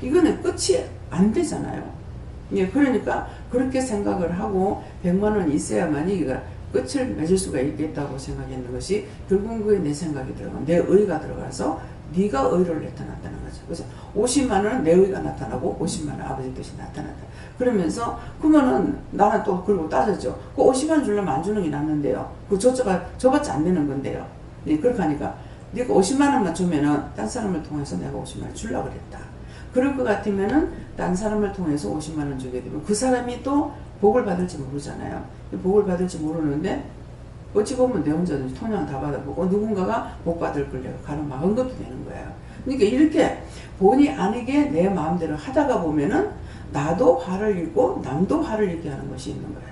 이거는 끝이 안 되잖아요. 예, 그러니까 그렇게 생각을 하고 100만 원이 있어야만이 이거 끝을 맺을 수가 있겠다고 생각했는 것이 결국은 그게 내 생각이 들어가 내 의가 들어가서 네가 의를 나타났다는 거죠. 그래서 50만 원은 내 의가 나타나고 50만 원 아버지 뜻이 나타났다. 그러면서 그러면은 나는 또 그리고 따졌죠. 그 50만 원 주려면 안 주는 게 낫는데요. 그 저밖에 안 되는 건데요. 네, 그렇게 하니까 네가 50만 원만 주면은 딴 사람을 통해서 내가 50만 원 주려고 그랬다. 그럴 것 같으면은 딴 사람을 통해서 50만 원 주게 되면 그 사람이 또 복을 받을지 모르잖아요. 복을 받을지 모르는데 어찌 보면 내 혼자든지 통장 다 받아보고 누군가가 복 받을 걸 내가 가로막은 것도 되는 거예요. 그러니까 이렇게 본의 아니게 내 마음대로 하다가 보면은 나도 화를 잃고 남도 화를 잃게 하는 것이 있는 거예요.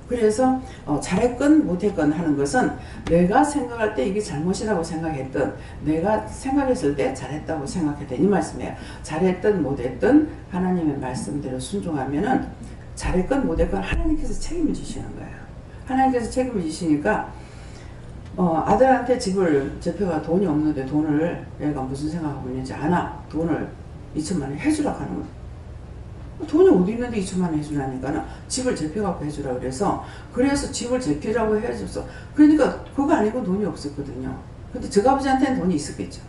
그래서 잘했건 못했건 하는 것은 내가 생각할 때 이게 잘못이라고 생각했던 내가 생각했을 때 잘했다고 생각했던 이 말씀이에요. 잘했든 못했든 하나님의 말씀대로 순종하면은 잘했건 못했건 하나님께서 책임을 지시는 거예요. 하나님께서 책임을 지시니까 아들한테 집을 제표가 돈이 없는데 돈을 얘가 무슨 생각하고 있는지 아나 돈을 2천만 원 해주라고 하는 거예요. 돈이 어디 있는데 2천만 원 해주라니까는 집을 제표갖고 해주라 그래서 집을 제표라고 해줬어. 그러니까 그거 아니고 돈이 없었거든요. 근데 저 아버지한테는 돈이 있었겠죠.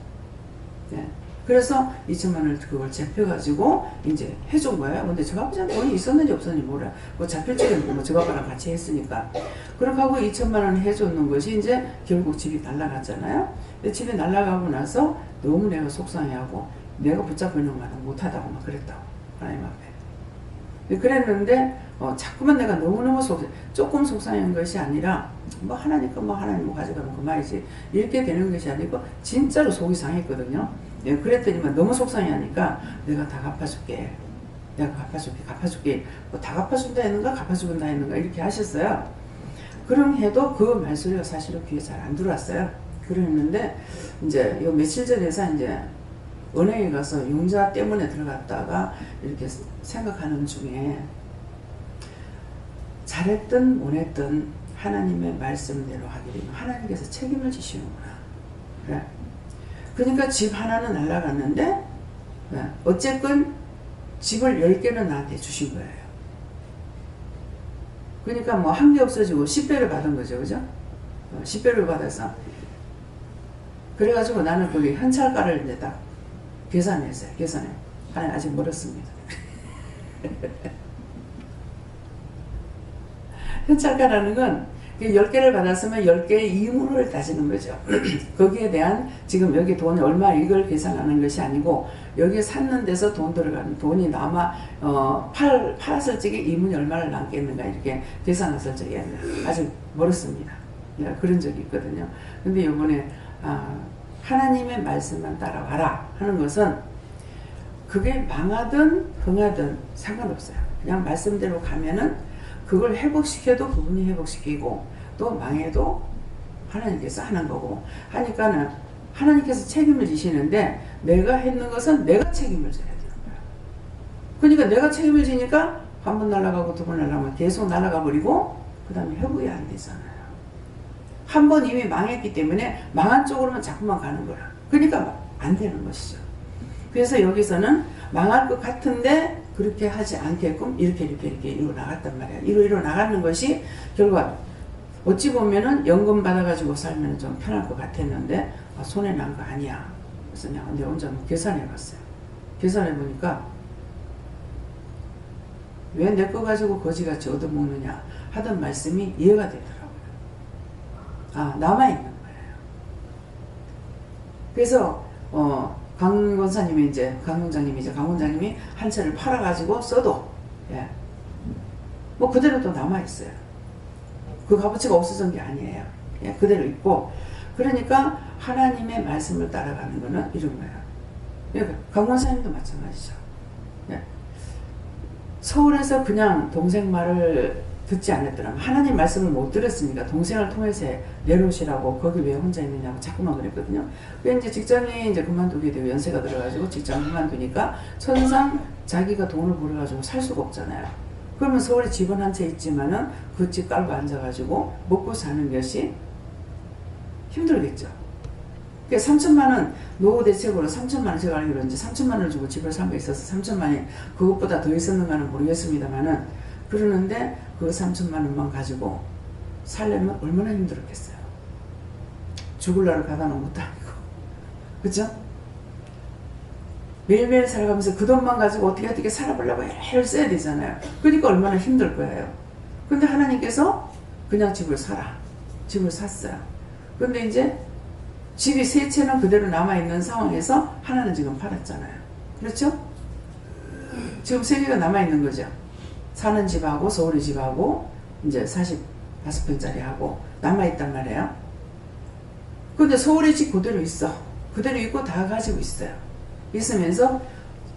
네. 그래서 2천만 원을 그걸 제표가지고 이제 해준 거예요. 근데 저 아버지한테 돈이 있었는지 없었는지 몰라요. 뭐 잡힐 적에는 뭐 저 아빠랑 같이 했으니까. 그렇게 하고 2천만 원을 해줬는 것이 이제 결국 집이 날아갔잖아요. 근데 집이 날아가고 나서 너무 내가 속상해하고 내가 붙잡고 있는 말은 못하다고 막 그랬다고. 하나님 앞에. 그랬는데 자꾸만 내가 너무너무 조금 속상한 것이 아니라 하나님 뭐 가져가면 그만이지 이렇게 되는 것이 아니고 진짜로 속이 상했거든요. 예, 그랬더니만 너무 속상해하니까 내가 다 갚아줄게. 내가 갚아줄게. 뭐 다 갚아준다 했는가 갚아주긴다 했는가 이렇게 하셨어요. 그럼 해도 그 말소리가 사실은 귀에 잘 안 들어왔어요. 그랬는데 이제 요 며칠 전에서 이제 은행에 가서 융자 때문에 들어갔다가 이렇게 생각하는 중에 잘했든 못했든 하나님의 말씀대로 하게 되면 하나님께서 책임을 지시는구나. 그래. 그러니까 집 하나는 날아갔는데 어쨌건 집을 10개는 나한테 주신 거예요. 그러니까 뭐 한 개 없어지고 10배를 받은 거죠. 그죠? 10배를 받아서 그래가지고 나는 거기 현찰가를 이제 딱 계산했어요. 계산해. 하나님 아직 멀었습니다. 현찰가라는 건 10개를 받았으면 10개의 이물을 따지는 거죠. 거기에 대한 지금 여기 돈이 얼마 이걸 계산하는 것이 아니고 여기 샀는 데서 돈 들어가는 돈이 남아 팔았을 적에 이문이 얼마를 남겠는가 이렇게 계산했을 적에 아직 멀었습니다. 내가 그런 적이 있거든요. 근데 이번에 하나님의 말씀만 따라와라 하는 것은 그게 망하든 흥하든 상관없어요. 그냥 말씀대로 가면은 그걸 회복시켜도 그분이 회복시키고 또 망해도 하나님께서 하는 거고 하니까는 하나님께서 책임을 지시는데 내가 했는 것은 내가 책임을 져야 되는 거야. 그러니까 내가 책임을 지니까 한 번 날아가고 두 번 날아가면 계속 날아가 버리고 그 다음에 회복이 안 되잖아요. 한 번 이미 망했기 때문에 망한 쪽으로만 자꾸만 가는 거야. 그러니까 안 되는 것이죠. 그래서 여기서는 망할 것 같은데 그렇게 하지 않게끔 이렇게 이루어 나갔단 말이야. 이루어 나가는 것이 결과 어찌 보면은 연금 받아가지고 살면 좀 편할 것 같았는데 손해 난 거 아니야. 그래서 내가 내 혼자 계산해 봤어요. 계산해 보니까 왜 내 거 가지고 거지같이 얻어먹느냐 하던 말씀이 이해가 되더라고요. 남아있는 거예요. 그래서 강 원사님이 강 원장님이 한 채를 팔아가지고 써도, 뭐 그대로 또 남아있어요. 그 값어치가 없어진 게 아니에요. 그대로 있고, 그러니까 하나님의 말씀을 따라가는 거는 이런 거예요. 강 원사님도 마찬가지죠. 서울에서 그냥 동생 말을 듣지 않았더라면 하나님 말씀을 못 들었으니까 동생을 통해서 내려오시라고 거기 왜 혼자 있느냐고 자꾸만 그랬거든요. 그래서 이제 직장이 그만두게 되고 연세가 들어가지고 직장 그만두니까 천상 자기가 돈을 벌어가지고 살 수가 없잖아요. 그러면 서울에 집은 한 채 있지만은 그 집 깔고 앉아가지고 먹고 사는 것이 힘들겠죠. 그러니까 3천만 원 노후 대책으로 3천만 원 제가 알기로 이제 3천만 원을 주고 집을 산 게 있어서 3천만 원이 그것보다 더 있었는가는 모르겠습니다만은 그러는데 그 3천만 원만 가지고 살려면 얼마나 힘들었겠어요. 죽을라를 가다 놓은 것도 아니고. 그죠? 매일매일 살아가면서 그 돈만 가지고 어떻게 살아보려고 애를 써야 되잖아요. 그러니까 얼마나 힘들 거예요. 근데 하나님께서 그냥 집을 사라. 집을 샀어요. 근데 이제 집이 세 채는 그대로 남아있는 상황에서 하나는 지금 팔았잖아요. 그렇죠? 지금 세 개가 남아있는 거죠. 사는 집하고 서울의 집하고 이제 45평짜리 하고 남아있단 말이에요. 근데 서울의 집 그대로 있어. 그대로 있고 다 가지고 있어요. 있으면서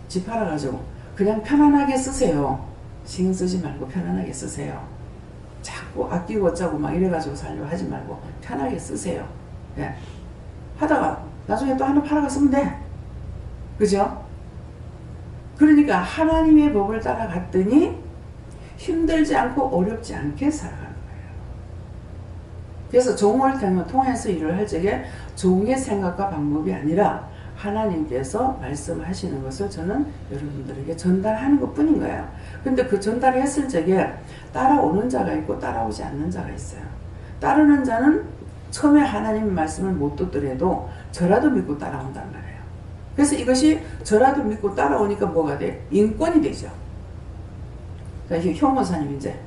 집 팔아가지고 그냥 편안하게 쓰세요. 신경 쓰지 말고 편안하게 쓰세요. 자꾸 아끼고 어쩌고 막 이래가지고 살려고 하지 말고 편하게 쓰세요. 하다가 나중에 또 하나 팔아가 쓰면 돼. 그죠? 그러니까 하나님의 법을 따라갔더니 힘들지 않고 어렵지 않게 살아가는 거예요. 그래서 종을 통해서 일을 할 적에 종의 생각과 방법이 아니라 하나님께서 말씀하시는 것을 저는 여러분들에게 전달하는 것 뿐인 거예요. 근데 그 전달을 했을 적에 따라오는 자가 있고 따라오지 않는 자가 있어요. 따르는 자는 처음에 하나님의 말씀을 못 듣더라도 저라도 믿고 따라온단 말이에요. 그래서 이것이 저라도 믿고 따라오니까 뭐가 돼? 인권이 되죠. 형호사님 이제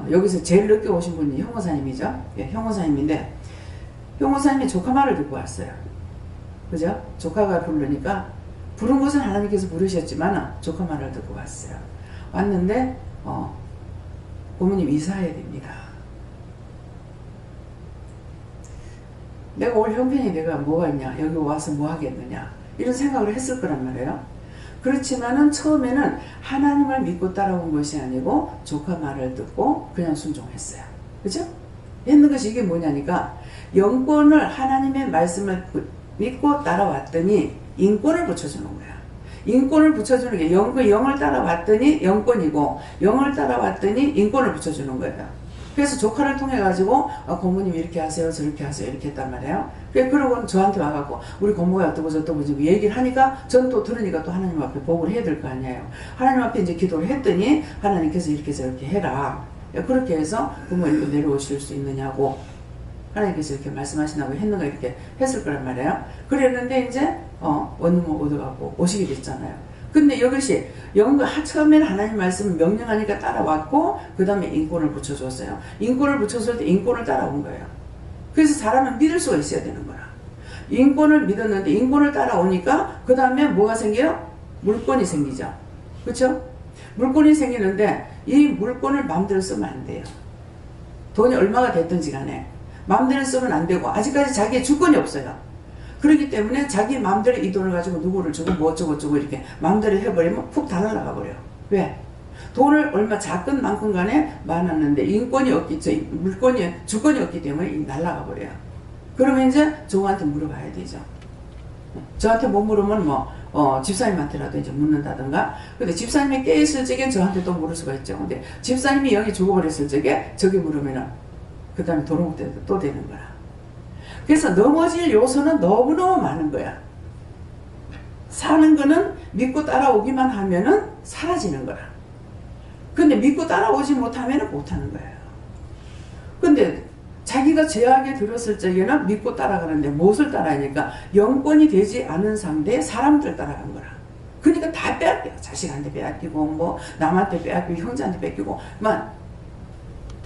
여기서 제일 늦게 오신 분이 형호사님이죠. 형호사님인데 형호사님이 조카 말을 듣고 왔어요. 그죠? 조카가 부르니까 부른 것은 하나님께서 부르셨지만 조카 말을 듣고 왔어요. 왔는데 고모님 이사해야 됩니다. 내가 올 형편이 내가 뭐가 있냐, 여기 와서 뭐 하겠느냐 이런 생각을 했을 거란 말이에요. 그렇지만은 처음에는 하나님을 믿고 따라온 것이 아니고 조카 말을 듣고 그냥 순종했어요. 그죠? 했는 것이 이게 뭐냐니까 영권을 하나님의 말씀을 믿고 따라왔더니 인권을 붙여주는 거야. 인권을 붙여주는 게 영을 따라왔더니 영권이고 영을 따라왔더니 인권을 붙여주는 거예요. 그래서 조카를 통해 가지고 고모님 이렇게 하세요 저렇게 하세요 이렇게 했단 말이에요. 그러고 저한테 와갖고 우리 고모가 어떠고 저떠고 얘기를 하니까 전 또 들으니까 또 하나님 앞에 복을 해야 될 거 아니에요. 하나님 앞에 이제 기도를 했더니 하나님께서 이렇게 저렇게 해라. 그렇게 해서 부모님도 내려오실 수 있느냐고 하나님께서 이렇게 말씀하신다고 했는가 이렇게 했을 거란 말이에요. 그랬는데 이제 원룸을 얻어갖고 오시게 됐잖아요. 근데 이것이 처음에는 하나님 말씀을 명령하니까 따라왔고 그 다음에 인권을 붙여줬어요. 인권을 붙여줄 때 인권을 따라온 거예요. 그래서 사람은 믿을 수가 있어야 되는 거야. 인권을 믿었는데 인권을 따라오니까 그 다음에 뭐가 생겨요? 물권이 생기죠. 그렇죠? 물권이 생기는데 이 물권을 마음대로 쓰면 안 돼요. 돈이 얼마가 됐든지 간에 마음대로 쓰면 안 되고 아직까지 자기의 주권이 없어요. 그렇기 때문에 자기 마음대로 이 돈을 가지고 누구를 주고 뭐 어쩌고 이렇게 마음대로 해버리면 푹 다 날아가 버려요. 왜? 돈을 얼마 작건 많건 간에 많았는데 인권이 없기, 주권이 없기 때문에 날아가 버려요. 그러면 이제 종한테 물어봐야 되죠. 저한테 못 물으면 집사님한테라도 이제 묻는다든가. 근데 집사님이 깨있을 적엔 저한테 또 물을 수가 있죠. 근데 집사님이 여기 죽어버렸을 적에 저기 물으면은 그 다음에 도루묵 때도 또 되는 거야. 그래서 넘어질 요소는 너무너무 많은 거야. 사는 거는 믿고 따라오기만 하면은 사라지는 거야. 근데 믿고 따라오지 못하면은 못하는 거예요. 근데 자기가 죄악에 들었을 적에는 믿고 따라가는데 무엇을 따라하니까 영권이 되지 않은 상대에 사람들 따라간 거라. 그러니까 다 빼앗겨. 자식한테 빼앗기고 뭐 남한테 빼앗기고 형제한테 뺏기고 막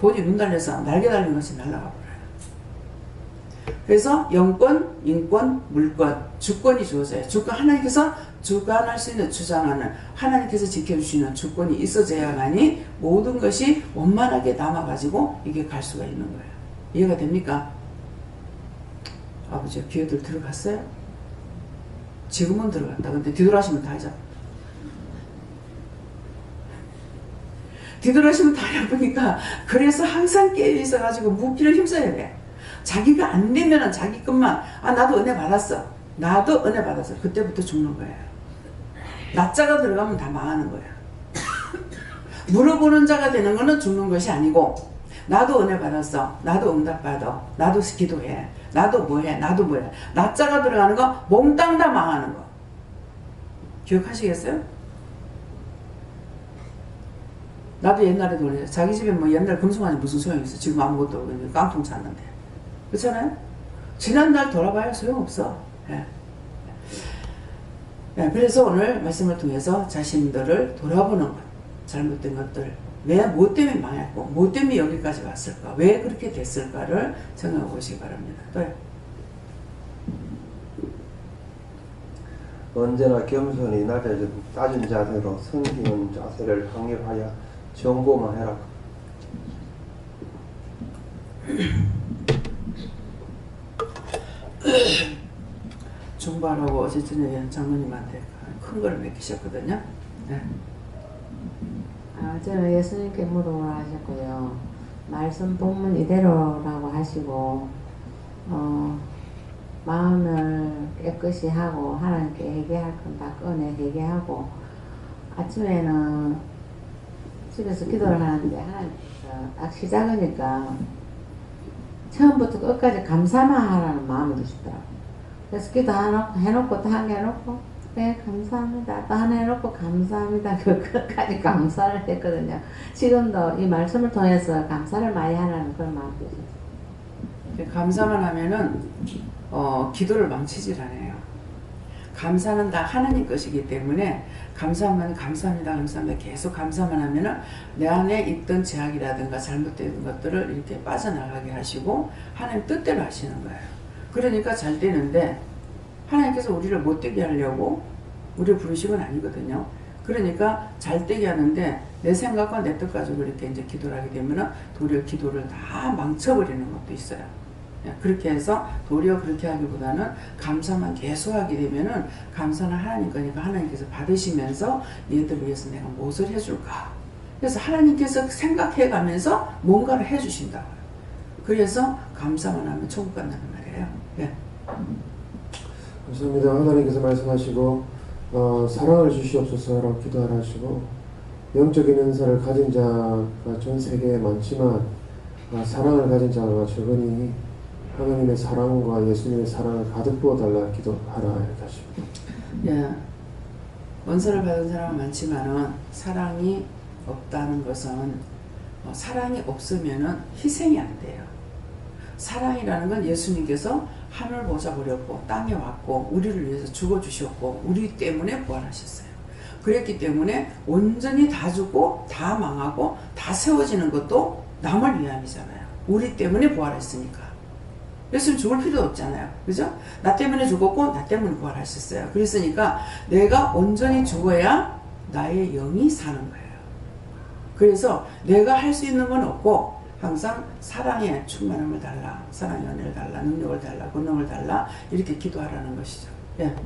돈이 눈 달려서 날개 달린 것이 날아가 버려요. 그래서 영권, 인권, 물권, 주권이 주어져요. 주권, 하나님께서 주관할 수 있는, 주장하는, 하나님께서 지켜주시는 주권이 있어져야만이 모든 것이 원만하게 남아가지고 이게 갈 수가 있는 거예요. 이해가 됩니까? 아버지 귀에들 들어갔어요? 지금은 들어갔다. 근데 뒤돌아시면 다 잊어. 뒤돌아시면 다 잊어보니까 그래서 항상 깨어있어가지고 무기를 힘써야 돼. 자기가 안 되면은 자기 것만 나도 은혜 받았어. 나도 은혜 받았어. 그때부터 죽는 거예요. 나자가 들어가면 다 망하는 거야. 물어보는 자가 되는 거는 죽는 것이 아니고 나도 은혜 받았어. 나도 응답받아. 나도 기도해. 나도 뭐해. 나도 뭐해. 나자가 들어가는 거 몽땅 다 망하는 거. 기억하시겠어요? 나도 옛날에도 그래요. 자기 집에 뭐 옛날 금송아지 무슨 소용이 있어. 지금 아무것도 없고 깡통 찼는데. 그렇잖아요? 지난날 돌아봐야 소용없어. 예. 예, 그래서 오늘 말씀을 통해서 자신들을 돌아보는 것, 잘못된 것들, 왜, 뭐 때문에 망했고, 뭐 때문에 여기까지 왔을까, 왜 그렇게 됐을까를 생각해 보시기 바랍니다. 또요. 언제나 겸손히 낮은 자세로 섬기는 자세를 강렬하여 경고만 해라. 중반하고 어제 저녁에 장로님한테 큰 거를 맡기셨거든요. 네. 저는 예수님께 무덤을 하셨고요. 말씀 본문 이대로라고 하시고 마음을 깨끗이 하고 하나님께 회개할 건 다 꺼내 회개하고 아침에는 집에서 기도를 하는데 하나님께서 딱 시작하니까 처음부터 끝까지 감사만 하라는 마음이 드시더라고요. 그래서 기도 해놓고 또 한 개 해놓고 네 감사합니다 또 하나 해놓고 감사합니다 끝까지 감사를 했거든요. 지금도 이 말씀을 통해서 감사를 많이 하라는 그런 마음이 드셨어요. 감사만 하면은 기도를 망치질 않아요. 감사는 다 하나님 것이기 때문에 감사하면 감사합니다 감사합니다 계속 감사만 하면은 내 안에 있던 제약이라든가 잘못된 것들을 이렇게 빠져나가게 하시고 하나님 뜻대로 하시는 거예요. 그러니까 잘 되는데 하나님께서 우리를 못되게 하려고 우리를 부르신 건 아니거든요. 그러니까 잘 되게 하는데 내 생각과 내 뜻 가지고 이렇게 이제 기도를 하게 되면 도리어 기도를 다 망쳐버리는 것도 있어요. 그렇게 해서 도리어 그렇게 하기보다는 감사만 계속 하게 되면은 감사는 하나님 거니까 하나님께서 받으시면서 얘들 위해서 내가 무엇을 해줄까. 그래서 하나님께서 생각해 가면서 뭔가를 해주신다고요. 그래서 감사만 하면 천국 간다는 말이에요. 네. 감사합니다. 하나님께서 말씀하시고 사랑을 주시옵소서라고 기도하라 하시고 영적인 은사를 가진 자가 전 세계에 많지만 사랑을 가진 자가 적으니 하나님의 사랑과 예수님의 사랑을 가득 부어달라 기도하라 이렇게 하십니다. 예. 원서를 받은 사람은 많지만은 사랑이 없다는 것은 사랑이 없으면은 희생이 안 돼요. 사랑이라는 건 예수님께서 하늘 보좌 버렸고 땅에 왔고 우리를 위해서 죽어주셨고 우리 때문에 부활하셨어요. 그랬기 때문에 온전히 다 죽고 다 망하고 다 세워지는 것도 남을 위함이잖아요. 우리 때문에 부활했으니까. 예수님 죽을 필요도 없잖아요. 그죠? 나 때문에 죽었고 나 때문에 부활하셨어요. 그랬으니까 내가 온전히 죽어야 나의 영이 사는 거예요. 그래서 내가 할 수 있는 건 없고 항상 사랑의 충만함을 달라, 사랑의 은혜를 달라, 능력을 달라, 권능을 달라 이렇게 기도하라는 것이죠. 예.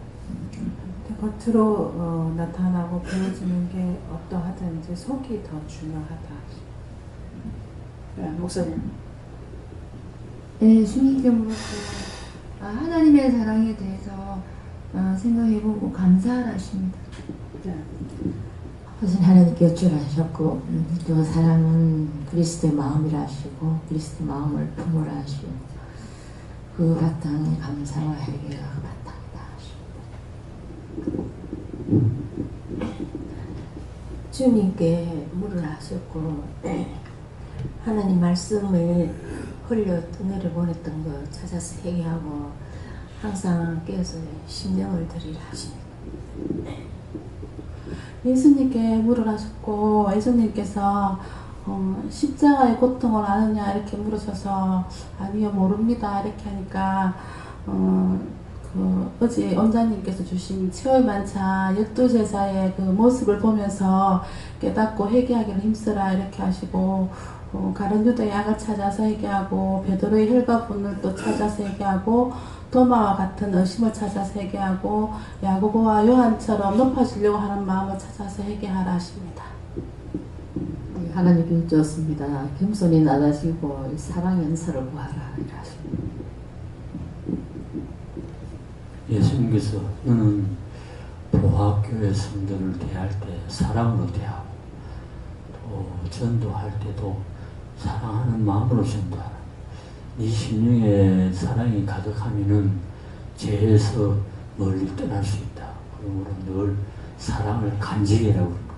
겉으로 나타나고 보여지는 게 어떠하든지 속이 더 중요하다. 예, 목사님. 네, 주님께 물었고 하나님의 사랑에 대해서 생각해보고 감사하십니다. 네. 우선 하나님께 어쩌라셨고 또 사랑은 그리스도의 마음이라 하시고 그리스도의 마음을 품으라 하시고 그 바탕에 감사와 회개가 그 바탕이다 하십니다. 주님께 물을 하셨고 하나님 말씀을 흘려 은혜를 보냈던 거 찾아서 회개하고 항상 깨어서 심령을 드리라 하십니다. 예수님께 물을 하셨고 예수님께서 십자가의 고통을 아느냐 이렇게 물으셔서 아니요 모릅니다 이렇게 하니까 어제 원장님께서 주신 치유의 만찬 12제자의 그 모습을 보면서 깨닫고 회개하기를 힘쓰라 이렇게 하시고 가룟 유다의 약을 찾아서 회개하고 베드로의 혈과 분을 또 찾아서 회개하고 도마와 같은 의심을 찾아서 회개하고 야고보와 요한처럼 높아지려고 하는 마음을 찾아서 회개하라 하십니다. 하나님께 여쭙습니다. 겸손히 낮아지고 사랑의 은사를 구하라 하십니다. 예수님께서 너는 보학교회 성도를 대할 때 사랑으로 대하고 또 전도할 때도 사랑하는 마음으로 전도하라. 네 심령에 사랑이 가득하면은 죄에서 멀리 떠날 수 있다. 그러므로 늘 사랑을 간직히 하라고 합니다.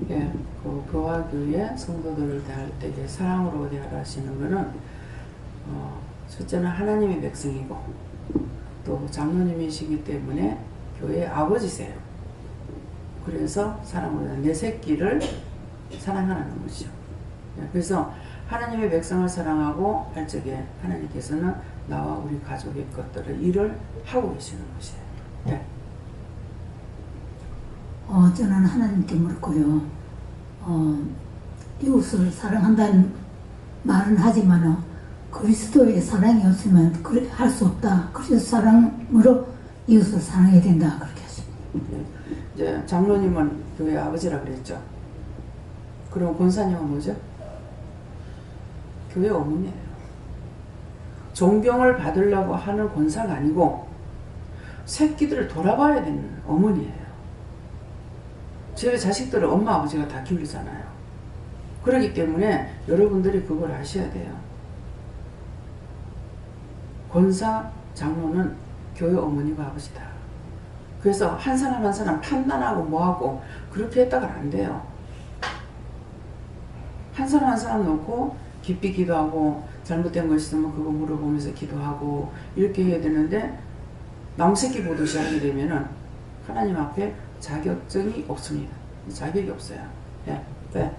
예, 그 교화교회 성도들을 대할 때 사랑으로 대하라 하시는 거는 첫째는 하나님의 백성이고 또 장로님이시기 때문에 교회의 아버지세요. 그래서 사랑으로 내 새끼를 사랑하라는 거죠. 예, 그래서 하나님의 백성을 사랑하고 할 적에 하나님께서는 나와 우리 가족의 것들을 일을 하고 계시는 것이에요. 네. 저는 하나님께 물었고요. 이웃을 사랑한다는 말은 하지만 그리스도의 사랑이 없으면 할 수 없다. 그래서 사랑으로 이웃을 사랑해야 된다. 그렇게 하십니다. 네. 이제 장로님은 교회 아버지라 그랬죠. 그럼 권사님은 뭐죠? 교회 어머니예요. 존경을 받으려고 하는 권사가 아니고 새끼들을 돌아봐야 되는 어머니예요. 저희 자식들을 엄마 아버지가 다 기르잖아요. 그렇기 때문에 여러분들이 그걸 아셔야 돼요. 권사, 장로는 교회 어머니가 아버지다. 그래서 한 사람 한 사람 판단하고 뭐하고 그렇게 했다가 안 돼요. 한 사람 한 사람 놓고 깊이 기도하고 잘못된 거 있으면 그거 물어보면서 기도하고 이렇게 해야 되는데 남새끼 보듯이 하게 되면은 하나님 앞에 자격증이 없습니다. 자격이 없어요. 네. 네.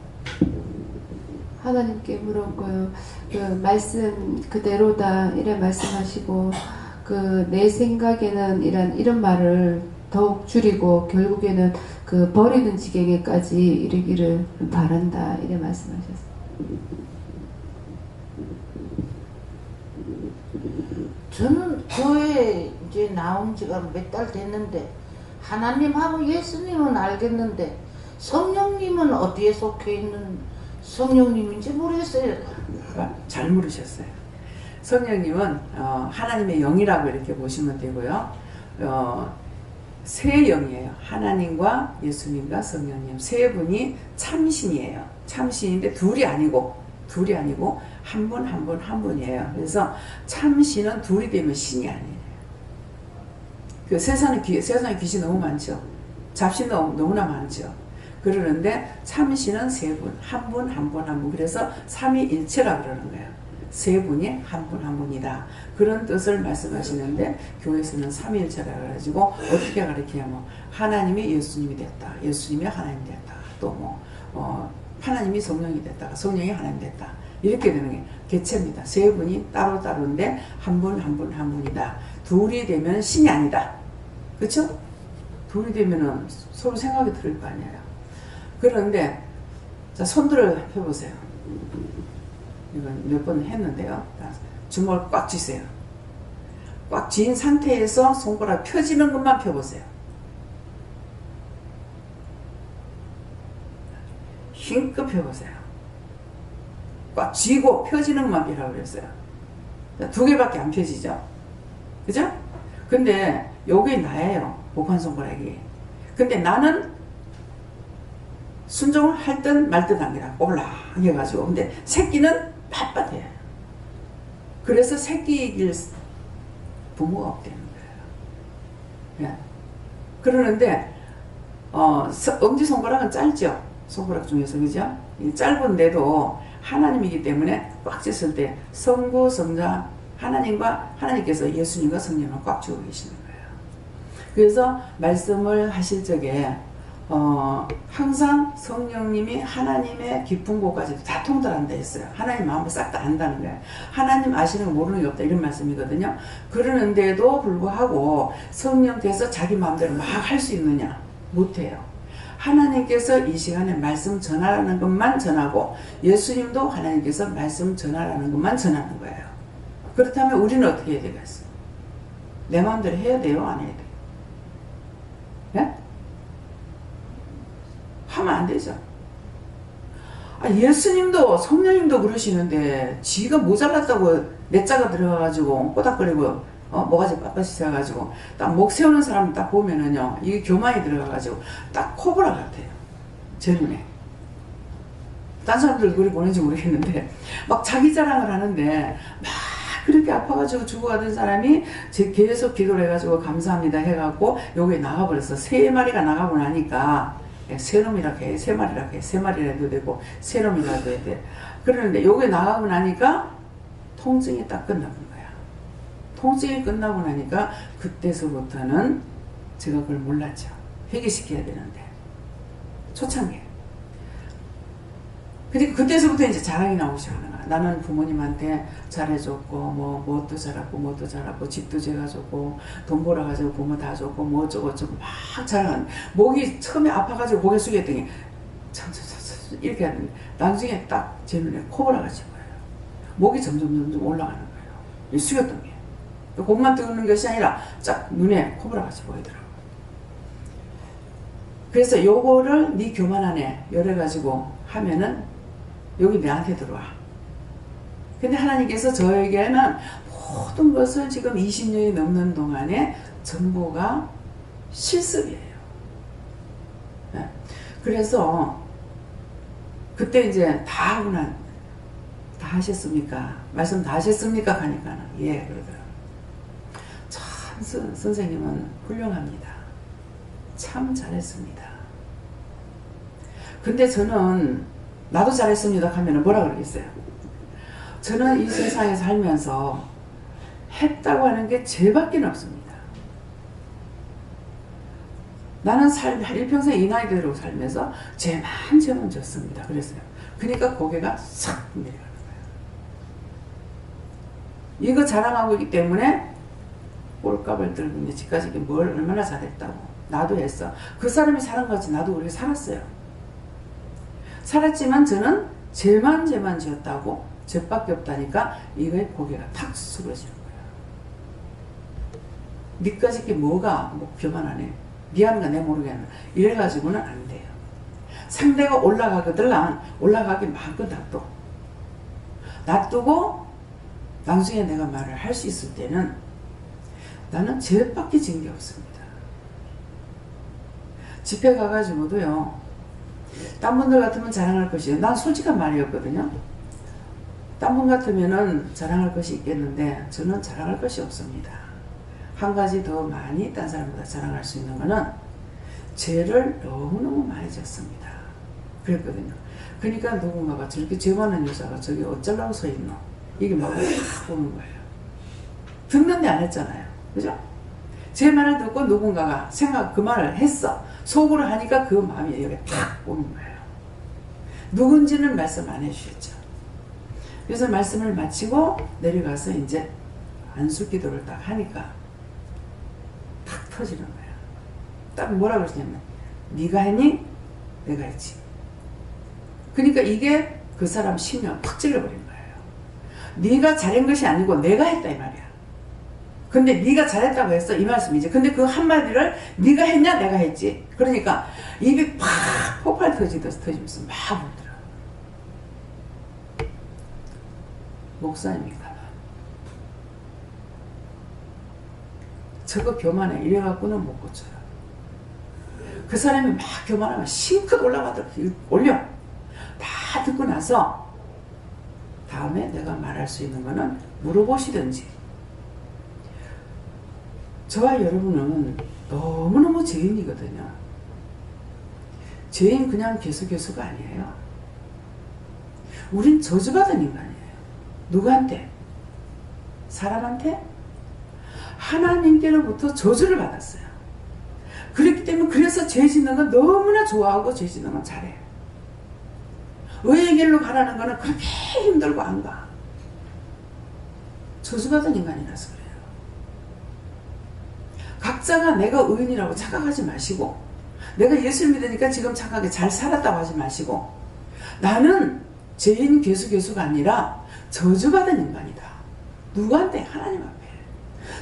하나님께 물었고요. 그 말씀 그대로다 이래 말씀하시고 그 내 생각에는 이런 말을 더욱 줄이고 결국에는 그 버리는 지경에까지 이르기를 바란다 이래 말씀하셨어요. 저는 교회에 이제 나온 지가 몇 달 됐는데 하나님하고 예수님은 알겠는데 성령님은 어디에 속해 있는 성령님인지 모르겠어요. 잘 물으셨어요. 성령님은 하나님의 영이라고 이렇게 보시면 되고요. 세 영이에요. 하나님과 예수님과 성령님 세 분이 참신이에요. 참신인데 둘이 아니고 한 분이에요. 그래서 참신은 둘이 되면 신이 아니에요. 그 세상에 귀신이 너무 많죠. 잡신도 너무나 많죠. 그러는데 참신은 세 분, 한 분. 그래서 삼위일체라 그러는 거예요. 세 분이 한 분 한 분이다. 그런 뜻을 말씀하시는데 교회에서는 삼위일체라 가지고 어떻게 가르치냐면 하나님이 예수님이 됐다. 예수님이 하나님 됐다. 또 하나님이 성령이 됐다. 성령이 하나님 됐다. 이렇게 되는 게 개체입니다. 세 분이 따로따로인데 한 분 한 분 한 분이다. 둘이 되면 신이 아니다. 그렇죠? 둘이 되면은 서로 생각이 들을 거 아니에요. 그런데 자, 손들어 해보세요. 이건 몇 번 했는데요. 주먹을 꽉 쥐세요. 꽉 쥔 상태에서 손가락 펴지는 것만 펴보세요. 힘껏 펴보세요. 꽉 쥐고 펴지는 것만 펴라고 그랬어요. 두 개밖에 안 펴지죠. 그죠? 근데 요게 나예요. 복한 손가락이. 근데 나는 순종을 할 듯 말 듯 아니라 올라 해가지고. 근데 새끼는 빳빳해요. 그래서 새끼이길 부모가 없다는 거예요. 예. 그러는데 엄지손가락은 짧죠. 손가락 중에서. 그죠? 짧은데도 하나님이기 때문에 꽉 쥐었을 때 성부, 성자, 하나님과 하나님께서 예수님과 성령을 꽉 쥐고 계시는 거예요. 그래서 말씀을 하실 적에 항상 성령님이 하나님의 깊은 곳까지 다 통달한다 했어요. 하나님 마음을 싹 다 안다는 거예요. 하나님 아시는 거 모르는 게 없다 이런 말씀이거든요. 그러는데도 불구하고 성령께서 자기 마음대로 막 할 수 있느냐? 못해요. 하나님께서 이 시간에 말씀 전하라는 것만 전하고 예수님도 하나님께서 말씀 전하라는 것만 전하는 거예요. 그렇다면 우리는 어떻게 해야 되겠어요? 내 마음대로 해야 돼요? 안 해야 돼요? 예? 하면 안 되죠. 예수님도 성령님도 그러시는데 지가 모자랐다고 내 자가 들어가가지고 꼬닥거리고 뭐가지 빳빳이 세가지고 딱 목 세우는 사람 딱 보면은요 이게 교만이 들어가가지고 딱 코브라 같아요. 제 눈에. 딴 사람들 그리 보는지 모르겠는데 막 자기 자랑을 하는데 막 그렇게 아파가지고 죽어가던 사람이 계속 기도를 해가지고 감사합니다 해갖고 여기에 나가버렸어. 3마리가 나가고 나니까 세 놈이라고 해, 세 마리라고 해, 세 마리라도 되고 세 놈이라도 해야 돼. 그러는데 여기 나가고 나니까 통증이 딱 끝나는 거야. 통증이 끝나고 나니까 그때서부터는 제가 그걸 몰랐죠. 회개시켜야 되는데 초창기에. 그러니까 그때서부터 이제 자랑이 나오기 시작하는 거야. 나는 부모님한테 잘해줬고 뭣도 잘하고 뭣도 잘하고 집도 제가 줬고 돈 벌어가지고 부모 다 줬고 뭐 어쩌고저쩌고 막 자랑하는. 목이 처음에 아파가지고 고개 숙였더니 참 이렇게 하는데 나중에 딱 제 눈에 코골아 가진 거예요. 목이 점점 올라가는 거예요. 이 숙였던 게. 목만 뜨는 것이 아니라 쫙 눈에 코골아 같이 보이더라고요. 그래서 요거를 네 교만 안에 열어가지고 하면은 여기 내한테 들어와. 근데 하나님께서 저에게는 모든 것을 지금 20년이 넘는 동안에 전부가 실습이에요. 네. 그래서 그때 이제 다 하고 다 하셨습니까? 말씀 다 하셨습니까? 하니까는 예 그러더라고요. 참 선생님은 훌륭합니다. 참 잘했습니다. 근데 저는 나도 잘했습니다 하면 뭐라 그러겠어요? 저는 이 세상에 살면서 했다고 하는 게 죄밖에 없습니다. 나는 일평생 이 나이대로 살면서 죄만 졌습니다. 그랬어요. 그러니까 고개가 싹 내려가는 거예요. 이거 자랑하고 있기 때문에 꼴값을 들고 이제 지금까지 뭘 얼마나 잘했다고. 나도 했어. 그 사람이 살은 거지 나도 그렇게 살았어요. 살았지만 저는 죄만 지었다고 죄밖에 없다니까 이거에 고개가 탁 숙여지는 거야. 니까지 게 뭐가 교만하네. 미안한가 내 모르겠네. 이래가지고는 안 돼요. 상대가 올라가거들랑 올라가기 마음껏 놔두고 나중에 내가 말을 할 수 있을 때는 나는 죄밖에 진 게 없습니다. 집회 가가지고도요. 딴 분들 같으면 자랑할 것이에요. 난 솔직한 말이었거든요. 딴 분 같으면은 자랑할 것이 있겠는데 저는 자랑할 것이 없습니다. 한 가지 더 많이 딴 사람보다 자랑할 수 있는 거는 죄를 너무너무 많이 졌습니다. 그랬거든요. 그러니까 누군가가 저렇게 죄 많은 여자가 저기 어쩌려고 서 있노? 이게 마음을 탁 오는 거예요. 듣는데 안 했잖아요. 그죠? 제 말을 듣고 누군가가 그 말을 했어. 속으로 하니까 그 마음이 여기 탁 오는 거예요. 누군지는 말씀 안 해주셨죠. 그래서 말씀을 마치고 내려가서 이제 안수기도를 딱 하니까 탁 터지는 거예요. 딱 뭐라 그러냐면 네가 했니? 내가 했지. 그러니까 이게 그 사람 심령 팍 찔러버린 거예요. 네가 잘한 것이 아니고 내가 했다 이 말이야. 근데 네가 잘했다고 했어 이 말씀이지. 근데 그 한마디를 네가 했냐 내가 했지. 그러니까 입이 팍 폭발 터지면서 막 울더라. 목사님이니까 저거 교만해 이래갖고는 못 고쳐요. 그 사람이 막 교만하면 싱긋 올라가더라고. 올려. 다 듣고 나서 다음에 내가 말할 수 있는 거는 물어보시든지. 저와 여러분은 너무너무 죄인이거든요. 죄인 그냥 개수가 아니에요. 우린 저주받은 인간이에요. 누구한테? 사람한테? 하나님께로부터 저주를 받았어요. 그렇기 때문에 그래서 죄 짓는 건 너무나 좋아하고 죄 짓는 건 잘해요. 의의 길로 가라는 거는 그렇게 힘들고 안 가. 저주받은 인간이라서 그래요. 각자가 내가 의인이라고 착각하지 마시고, 내가 예수를 믿으니까 지금 착하게 잘 살았다고 하지 마시고, 나는 죄인 개수가 아니라 저주받은 인간이다. 누구한테? 하나님 앞에.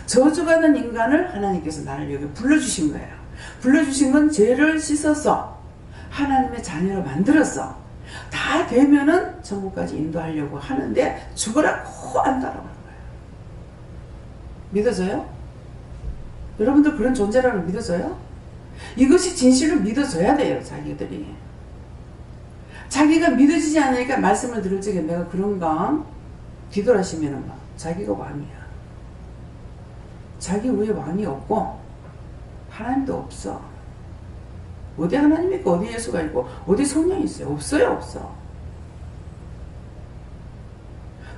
저주받은 인간을 하나님께서 나를 여기 불러주신 거예요. 불러주신 건 죄를 씻어서 하나님의 자녀로 만들어서 다 되면은 천국까지 인도하려고 하는데 죽으라고 안 따라오는 거예요. 믿어져요? 여러분들 그런 존재라는 믿어져요? 이것이 진실로 믿어져야 돼요. 자기들이. 자기가 믿어지지 않으니까 말씀을 들을 적에 내가 그런가? 뒤돌아시면은 막 자기가 왕이야. 자기 위에 왕이 없고 하나님도 없어. 어디 하나님이 있고 어디 예수가 있고 어디 성령이 있어요? 없어요. 없어.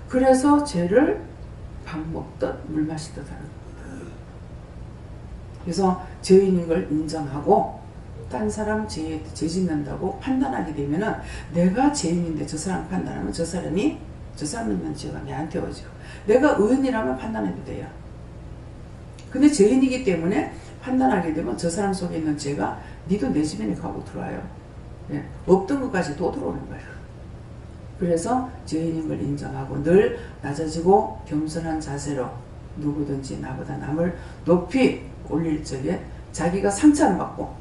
그래서 죄를 밥 먹듯 물 마시듯 하는 겁니다. 그래서 죄인인 걸 인정하고 딴 사람 죄 짓는다고 판단하게 되면은 내가 죄인인데 저 사람 판단하면 저 사람은 죄가 내한테 오죠. 내가 의인이라면 판단해도 돼요. 근데 죄인이기 때문에 판단하게 되면 저 사람 속에 있는 죄가 니도 내 집에 가고 들어와요. 네. 없던 것까지 또 들어오는 거예요. 그래서 죄인인 걸 인정하고 늘 낮아지고 겸손한 자세로 누구든지 나보다 남을 높이 올릴 적에 자기가 상처를 받고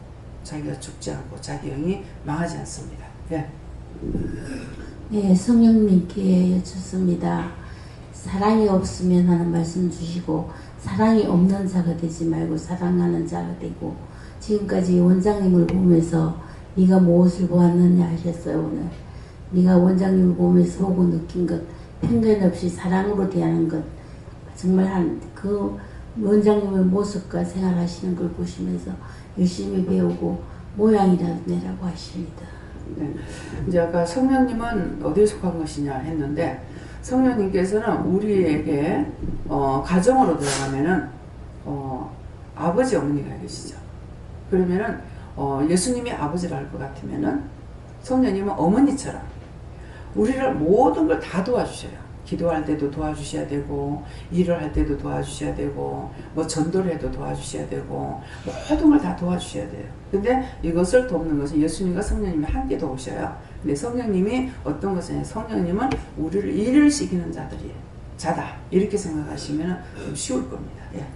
자기가 죽지 않고 자기 영이 망하지 않습니다. 예. 네, 성령님께 여쭙습니다. 사랑이 없으면 하는 말씀 주시고 사랑이 없는 자가 되지 말고 사랑하는 자가 되고 지금까지 원장님을 보면서 네가 무엇을 보았느냐 하셨어요. 오늘 네가 원장님을 보면서 보고 느낀 것 편견 없이 사랑으로 대하는 것 정말 그 원장님의 모습과 생활하시는 걸 보시면서 열심히 배우고 모양이라도 내라고 하십니다. 네. 이제 아까 성령님은 어디에 속한 것이냐 했는데 성령님께서는 우리에게 가정으로 들어가면은 아버지 어머니가 계시죠. 그러면은 예수님이 아버지를 할 것 같으면은 성령님은 어머니처럼 우리를 모든 걸 다 도와주셔요. 기도할 때도 도와주셔야 되고 일을 할 때도 도와주셔야 되고 뭐 전도를 해도 도와주셔야 되고 모든 걸 다 도와주셔야 돼요. 근데 이것을 돕는 것은 예수님과 성령님이 함께 도우셔요. 근데 성령님이 어떤 것이냐, 성령님은 우리를 일을 시키는 자다 이렇게 생각하시면 좀 쉬울 겁니다. 예.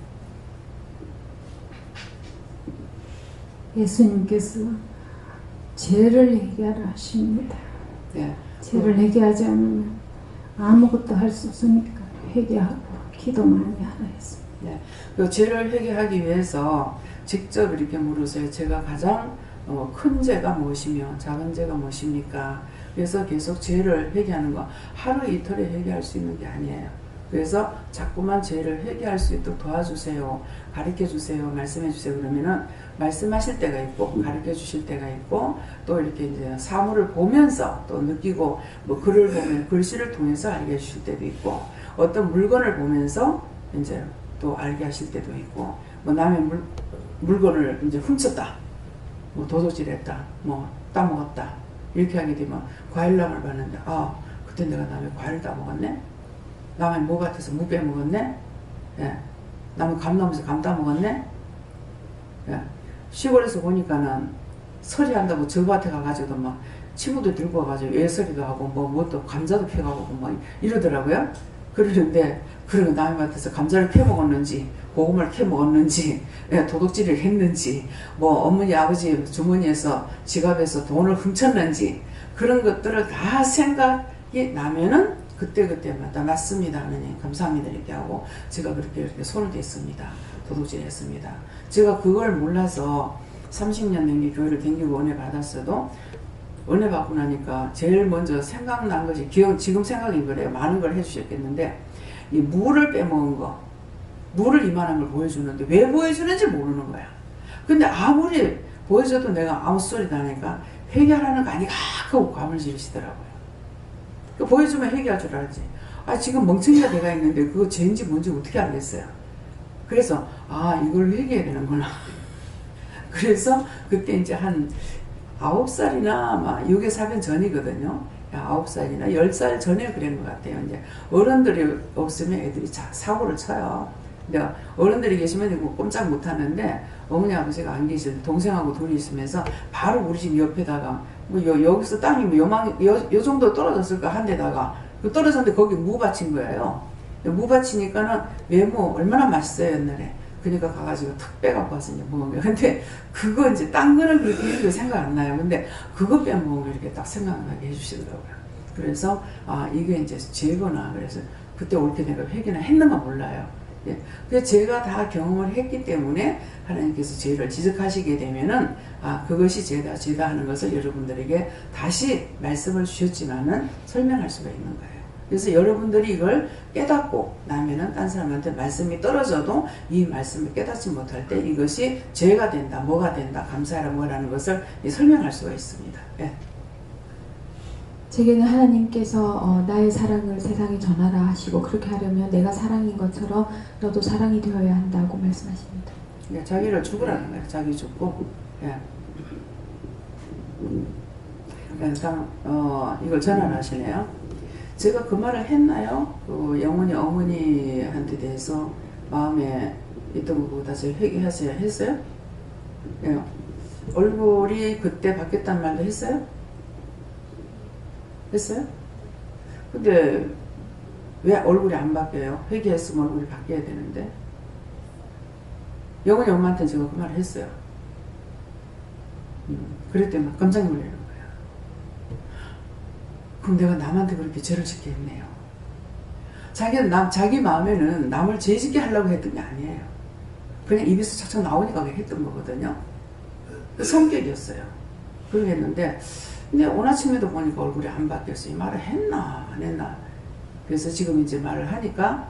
예수님께서 죄를 회개하라 하십니다. 예. 죄를 회개하지 않으면 아무것도 할 수 없으니까 회개하고 기도 많이 하라 했습니다. 네. 그 죄를 회개하기 위해서 직접 이렇게 물으세요. 제가 가장 큰 죄가 무엇이며 작은 죄가 무엇입니까? 그래서 계속 죄를 회개하는 거 하루 이틀에 회개할 수 있는 게 아니에요. 그래서 자꾸만 죄를 회개할 수 있도록 도와주세요, 가르쳐 주세요, 말씀해 주세요 그러면은 말씀하실 때가 있고 가르쳐 주실 때가 있고 또 이렇게 이제 사물을 보면서 또 느끼고 뭐 글을 보면 글씨를 통해서 알게 해주실 때도 있고 어떤 물건을 보면서 이제 또 알게 하실 때도 있고 뭐 남의 물건을 이제 훔쳤다, 뭐 도둑질했다, 뭐 따먹었다 이렇게 하게 되면 과일랑을 봤는데 아 그때 내가 남의 과일 따먹었네, 남의 뭐 같아서 무 빼먹었네, 예. 남의 감나무에서 감 따먹었네. 예. 시골에서 보니까는 서리 한다고 저 밭에 가가지고 막 친구들 들고 와가지고 애서리도 하고 뭐 또 감자도 캐가고 뭐 이러더라고요. 그러는데 그리고 남의 밭에서 감자를 캐 먹었는지 고구마를 캐 먹었는지 예, 도둑질을 했는지 뭐 어머니 아버지 주머니에서 지갑에서 돈을 훔쳤는지 그런 것들을 다 생각이 나면은 그때마다 맞습니다 하느님 감사합니다 이렇게 하고 제가 그렇게 손을 댔습니다. 도둑질했습니다. 제가 그걸 몰라서 30년 넘게 교회를 다니고 은혜 받았어도 은혜 받고 나니까 제일 먼저 생각난 것이 지금 생각이 그래요. 많은 걸 해주셨겠는데 이 무를 빼먹은 거, 무를 이만한 걸 보여주는데 왜 보여주는지 모르는 거야. 근데 아무리 보여줘도 내가 아무 소리도 안 하니까 회개하라는 거 아니가 하고 감을 지르시더라고요. 보여주면 회개할 줄 알았지. 아 지금 멍청이가 내가 있는데 그거 죄인지 뭔지 어떻게 알겠어요. 그래서 아 이걸 회개해야 되는구나. 그래서 그때 이제 한 9살이나 아마 6회 사변 전이거든요. 9살이나 10살 전에 그런 것 같아요. 이제 어른들이 없으면 애들이 사고를 쳐요. 근데 어른들이 계시면 이거 꼼짝 못 하는데 어머니 아버지가 안 계실 동생하고 둘이 있으면서 바로 우리 집 옆에다가 뭐 여기서 땅이 뭐 요 정도 떨어졌을까 한 데다가 떨어졌는데 거기 무 받친 거예요. 무 받치니까는 외모 얼마나 맛있어요 옛날에. 그러니까 가가지고 툭 빼갖고 와서 이제 먹은 거예요. 근데 그거 이제 딴 거는 그렇게 생각 안 나요. 근데 그거 빼먹은 거 이렇게 딱 생각나게 해주시더라고요. 그래서 아 이게 이제 죄거나 그래서 그때 옳게 내가 회개나 했는가 몰라요. 예. 그래서 제가 다 경험을 했기 때문에 하나님께서 죄를 지적하시게 되면은 아 그것이 죄다 하는 것을 여러분들에게 다시 말씀을 주셨지만은 설명할 수가 있는 거예요. 그래서 여러분들이 이걸 깨닫고 나면은 딴 사람한테 말씀이 떨어져도 이 말씀을 깨닫지 못할 때 이것이 죄가 된다, 뭐가 된다, 감사하라 뭐라는 것을 설명할 수가 있습니다. 예. 제게는 하나님께서 나의 사랑을 세상에 전하라 하시고 그렇게 하려면 내가 사랑인 것처럼 너도 사랑이 되어야 한다고 말씀하십니다. 예, 자기를 죽으라는 거예요. 자기 죽고. 예. 그러니까 이걸 전화를 하시네요. 제가 그 말을 했나요? 그 영원히 어머니한테 대해서 마음에 있던 것보다 제가 회개하세요 했어요? 예. 얼굴이 그때 바뀌었단 말도 했어요? 했어요? 근데 왜 얼굴이 안 바뀌어요? 회개했으면 얼굴이 바뀌어야 되는데. 영원히 엄마한테 제가 그 말을 했어요. 그랬더니 막 깜짝 놀라는 거예요. 그럼 내가 남한테 그렇게 죄를 짓게 했네요. 자기 마음에는 남을 죄 짓게 하려고 했던 게 아니에요. 그냥 입에서 착착 나오니까 했던 거거든요. 성격이었어요. 그렇게 했는데 근데 오늘 아침에도 보니까 얼굴이 안 바뀌었어요. 이 말을 했나 안 했나. 그래서 지금 이제 말을 하니까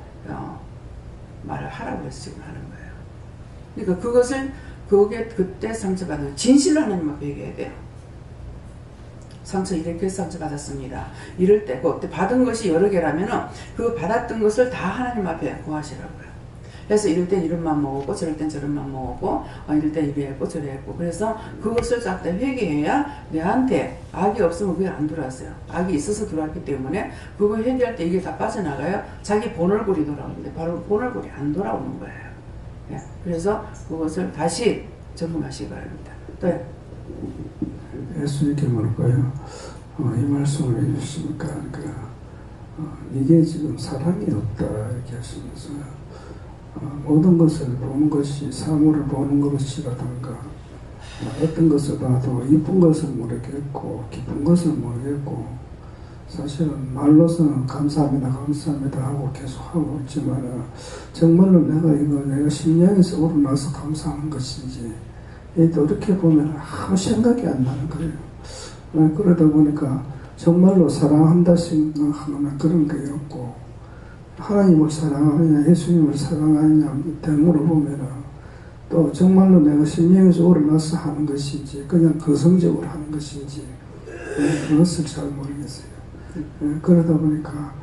말을 하라고 해서 지금 하는 거예요. 그러니까 그게 그때 상처받은 진실을 하나님 앞에 얘기해야 돼요. 상처 이렇게 상처받았습니다. 이럴 때 그때 받은 것이 여러 개라면은 그 받았던 것을 다 하나님 앞에 고하시라고요. 그래서 이럴 땐 이런 맘 먹었고 저럴 땐 저런 맘 먹었고 이럴 땐 이래 했고 저래 했고 그래서 그것을 싹 다 회개해야 내한테 악이 없으면 그게 안 들어왔어요. 악이 있어서 들어왔기 때문에 그거 회개할 때 이게 다 빠져나가요. 자기 본 얼굴이 돌아오는데 바로 본 얼굴이 안 돌아오는 거예요. 예. 그래서 그것을 다시 점검하시기 바랍니다. 또 예수님께 물을까요? 이 말씀을 해주시니까 이게 지금 사랑이 없다 이렇게 하시면서 모든 것을 보는 것이 사물을 보는 것이라든가 어떤 것을 봐도 이쁜 것을 모르겠고 기쁜 것을 모르겠고 사실은 말로서는 감사합니다 하고 계속 하고 있지만 정말로 내가 심령에서 우러나서 감사하는 것인지 이렇게 보면 아무 생각이 안 나는 거예요. 그러다 보니까 정말로 사랑한다 생각하는 그런 게 없고 하나님을 사랑하느냐 예수님을 사랑하느냐 물어보면 또 정말로 내가 심령에서 우러나서 하는 것인지 그냥 거성적으로 하는 것인지 그것을 잘 모르겠어요. 그러다 보니까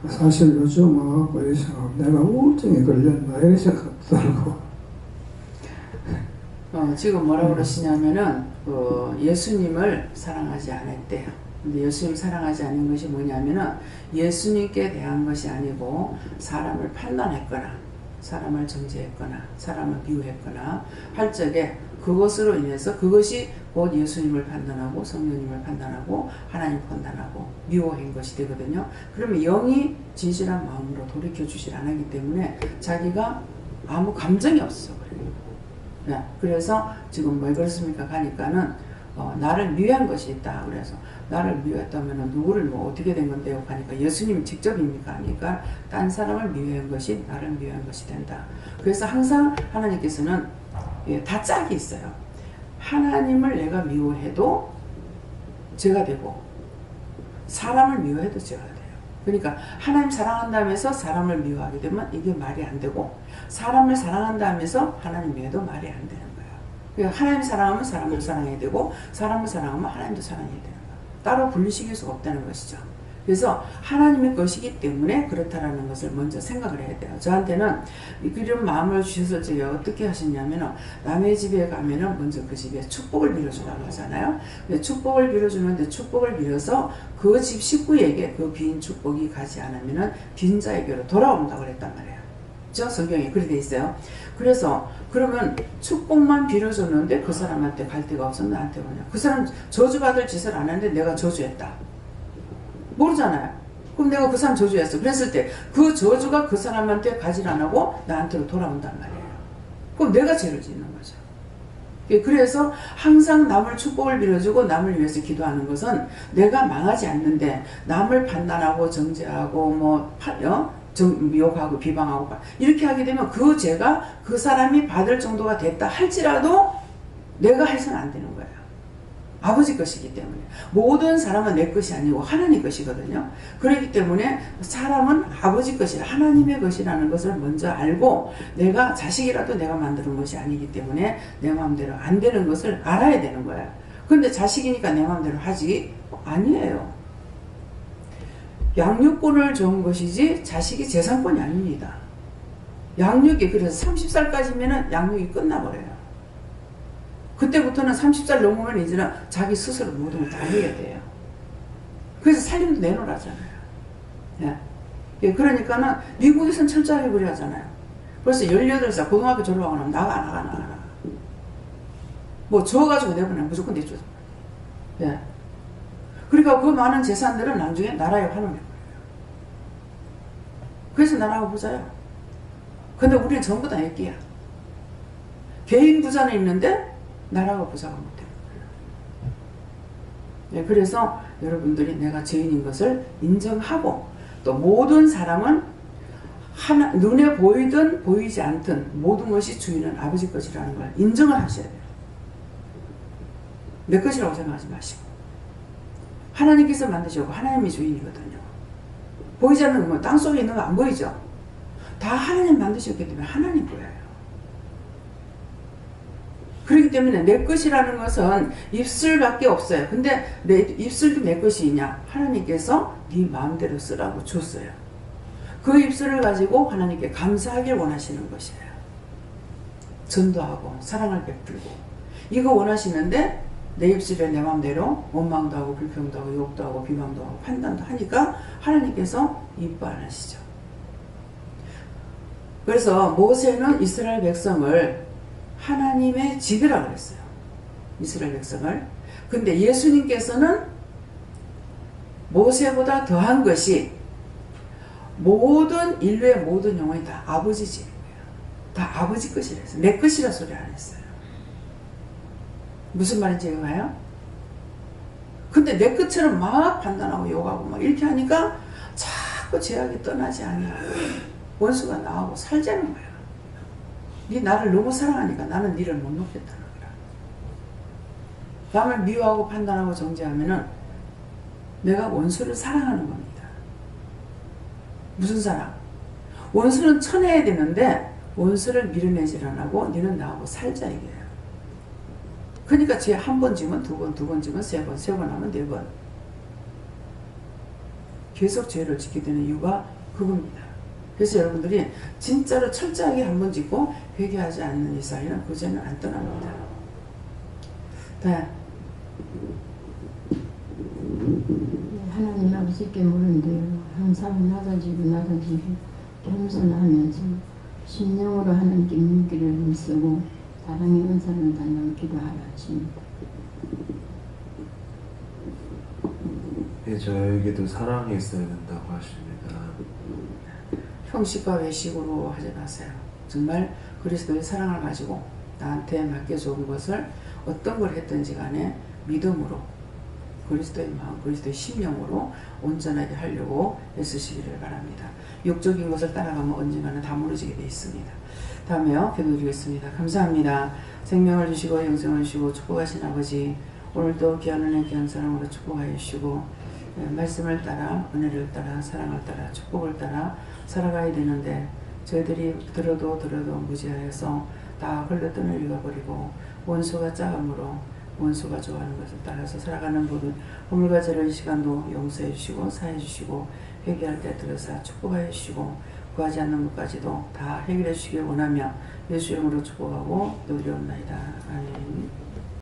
사실 요즘 내가 우울증에 걸렸나 이런 생각도 들고 지금 뭐라고 그러시냐면은 예수님을 사랑하지 않았대요. 근데 예수님 사랑하지 않은 것이 뭐냐면은 예수님께 대한 것이 아니고 사람을 판단했거나 사람을 정죄했거나 사람을 미워했거나 할 적에 그것으로 인해서 그것이 곧 예수님을 판단하고 성령님을 판단하고 하나님 판단하고 미워한 것이 되거든요. 그러면 영이 진실한 마음으로 돌이켜 주질 않았기 때문에 자기가 아무 감정이 없어 그래요. 네, 그래서 지금 왜 그렇습니까? 가니까는 나를 미워한 것이 있다. 그래서 나를 미워했다면 누구를 뭐 어떻게 된 건데요? 하니까 예수님 직접입니까? 하니까 딴 사람을 미워한 것이 나를 미워한 것이 된다. 그래서 항상 하나님께서는 다 짝이 있어요. 하나님을 내가 미워해도 죄가 되고 사람을 미워해도 죄가 돼요. 그러니까 하나님 사랑한다면서 사람을 미워하게 되면 이게 말이 안 되고 사람을 사랑한다면서 하나님 미워해도 말이 안 되는 거예요. 그러니까 하나님 사랑하면 사람을 사랑해야 되고 사람을 사랑하면 하나님도 사랑해야 되는 거예요. 따로 분리시킬 수가 없다는 것이죠. 그래서 하나님의 것이기 때문에 그렇다라는 것을 먼저 생각을 해야 돼요. 저한테는 이런 마음을 주셔서 제가 어떻게 하셨냐면 남의 집에 가면은 먼저 그 집에 축복을 빌어주라고 하잖아요. 축복을 빌어주는데 축복을 빌어서 그 집 식구에게 그 빈 축복이 가지 않으면은 빈자에게로 돌아온다고 그랬단 말이에요. 저 성경에 그렇게 돼 있어요. 그래서 그러면 축복만 빌어줬는데 그 사람한테 갈 데가 없으면 나한테 오냐. 그 사람 저주받을 짓을 안 했는데 내가 저주했다. 모르잖아요. 그럼 내가 그 사람 저주했어. 그랬을 때 그 저주가 그 사람한테 가지 안 하고 나한테로 돌아온단 말이에요. 그럼 내가 죄를 짓는 거죠. 그래서 항상 남을 축복을 빌어주고 남을 위해서 기도하는 것은 내가 망하지 않는데 남을 판단하고 정죄하고 욕하고 비방하고 이렇게 하게 되면 그 죄가 그 사람이 받을 정도가 됐다 할지라도 내가 해서는 안 되는 거예요. 아버지 것이기 때문에 모든 사람은 내 것이 아니고 하나님 것이거든요. 그렇기 때문에 사람은 아버지 것이라 하나님의 것이라는 것을 먼저 알고 내가 자식이라도 내가 만드는 것이 아니기 때문에 내 마음대로 안 되는 것을 알아야 되는 거예요. 그런데 자식이니까 내 마음대로 하지 아니에요. 양육권을 준 것이지 자식이 재산권이 아닙니다. 양육이 그래서 30살까지면 양육이 끝나버려요. 그때부터는 30살 넘으면 이제는 자기 스스로 모든 걸 다 해야 돼요. 그래서 살림도 내놓으라잖아요. 예. 그러니까는 미국에서는 철저하게 그래 하잖아요. 벌써 18살 고등학교 졸업하고 나면 나가. 뭐 줘가지고 내보내면 무조건 내줘. 예. 그러니까 그 많은 재산들은 나중에 나라에 환원해 버려요. 그래서 나라가 부자요. 근데 우리는 전부 다 애기야. 개인 부자는 있는데 나라가 부자가 못 되는 거예요. 네, 그래서 여러분들이 내가 죄인인 것을 인정하고 또 모든 사람은 눈에 보이든 보이지 않든 모든 것이 주인은 아버지 것이라는 걸 인정을 하셔야 돼요. 내 것이라고 생각하지 마시고 하나님께서 만드셨고 하나님이 주인이거든요. 보이지 않는 거 땅속에 있는 거 안 보이죠? 다 하나님 만드셨기 때문에 하나님 거예요. 그렇기 때문에 내 것이라는 것은 입술밖에 없어요. 근데 내 입술도 내 것이냐? 하나님께서 네 마음대로 쓰라고 줬어요. 그 입술을 가지고 하나님께 감사하길 원하시는 것이에요. 전도하고 사랑을 베풀고 이거 원하시는데 내 입술에 내 마음대로 원망도 하고 불평도 하고 욕도 하고 비방도 하고 판단도 하니까 하나님께서 이뻐 안 하시죠. 그래서 모세는 이스라엘 백성을 하나님의 집이라고 그랬어요. 이스라엘 백성을. 근데 예수님께서는 모세보다 더한 것이 모든 인류의 모든 영혼이 다 아버지 집이에요. 다 아버지 것이라 했어요. 내 것이라 소리 안 했어요. 무슨 말인지 이해가요? 근데 내 것처럼 막 판단하고 욕하고 막 이렇게 하니까 자꾸 죄악이 떠나지 않아. 원수가 나오고 살자는 거야. 네 나를 너무 사랑하니까 나는 네를 못 놓겠다는 거야. 남을 미워하고 판단하고 정죄하면은 내가 원수를 사랑하는 겁니다. 무슨 사랑? 원수는 쳐내야 되는데 원수를 밀어내질 안 하고 너는 나하고 살자 이게요. 그러니까 죄 한 번 지면 두 번, 두 번 지면 세 번, 세 번 하면 네 번. 계속 죄를 짓게 되는 이유가 그겁니다. 그래서 여러분들이 진짜로 철저하게 한 번 짓고 회개하지 않는 이상에는 그 죄는 안 떠납니다. 네. 하나님 아버지께 물은데요. 항상 낮아지고 겸손하면서 심령으로 하나님께 묻기를 힘쓰고 사랑의 은사를 달라고 기도하라 하십니다. 예, 저에게도 사랑이 있어야 된다고 하십니다. 형식과 외식으로 하지 마세요. 정말 그리스도의 사랑을 가지고 나한테 맡겨준 것을 어떤 걸 했든지 간에 믿음으로 그리스도의 마음, 그리스도의 심령으로 온전하게 하려고 애쓰시기를 바랍니다. 육적인 것을 따라가면 언젠가는 다 무너지게 되어 있습니다. 다음에요. 기도드리겠습니다. 감사합니다. 생명을 주시고 영생을 주시고 축복하신 아버지, 오늘도 귀한 은혜 귀한 사랑으로 축복하여 주시고 말씀을 따라 은혜를 따라 사랑을 따라 축복을 따라 살아가야 되는데 저희들이 들어도 무지하여서 다 흘러떠내 읽어버리고 원수가 짜감으로 원수가 좋아하는 것을 따라서 살아가는 부분 허물과 죄를 이 시간도 용서해 주시고 사해 주시고 회개할 때 들어서 축복하여 주시고 구하지 않는 것까지도 다 해결해 주시길 원하며 예수 이름으로 축복하고 기도드리옵나이다. 아멘.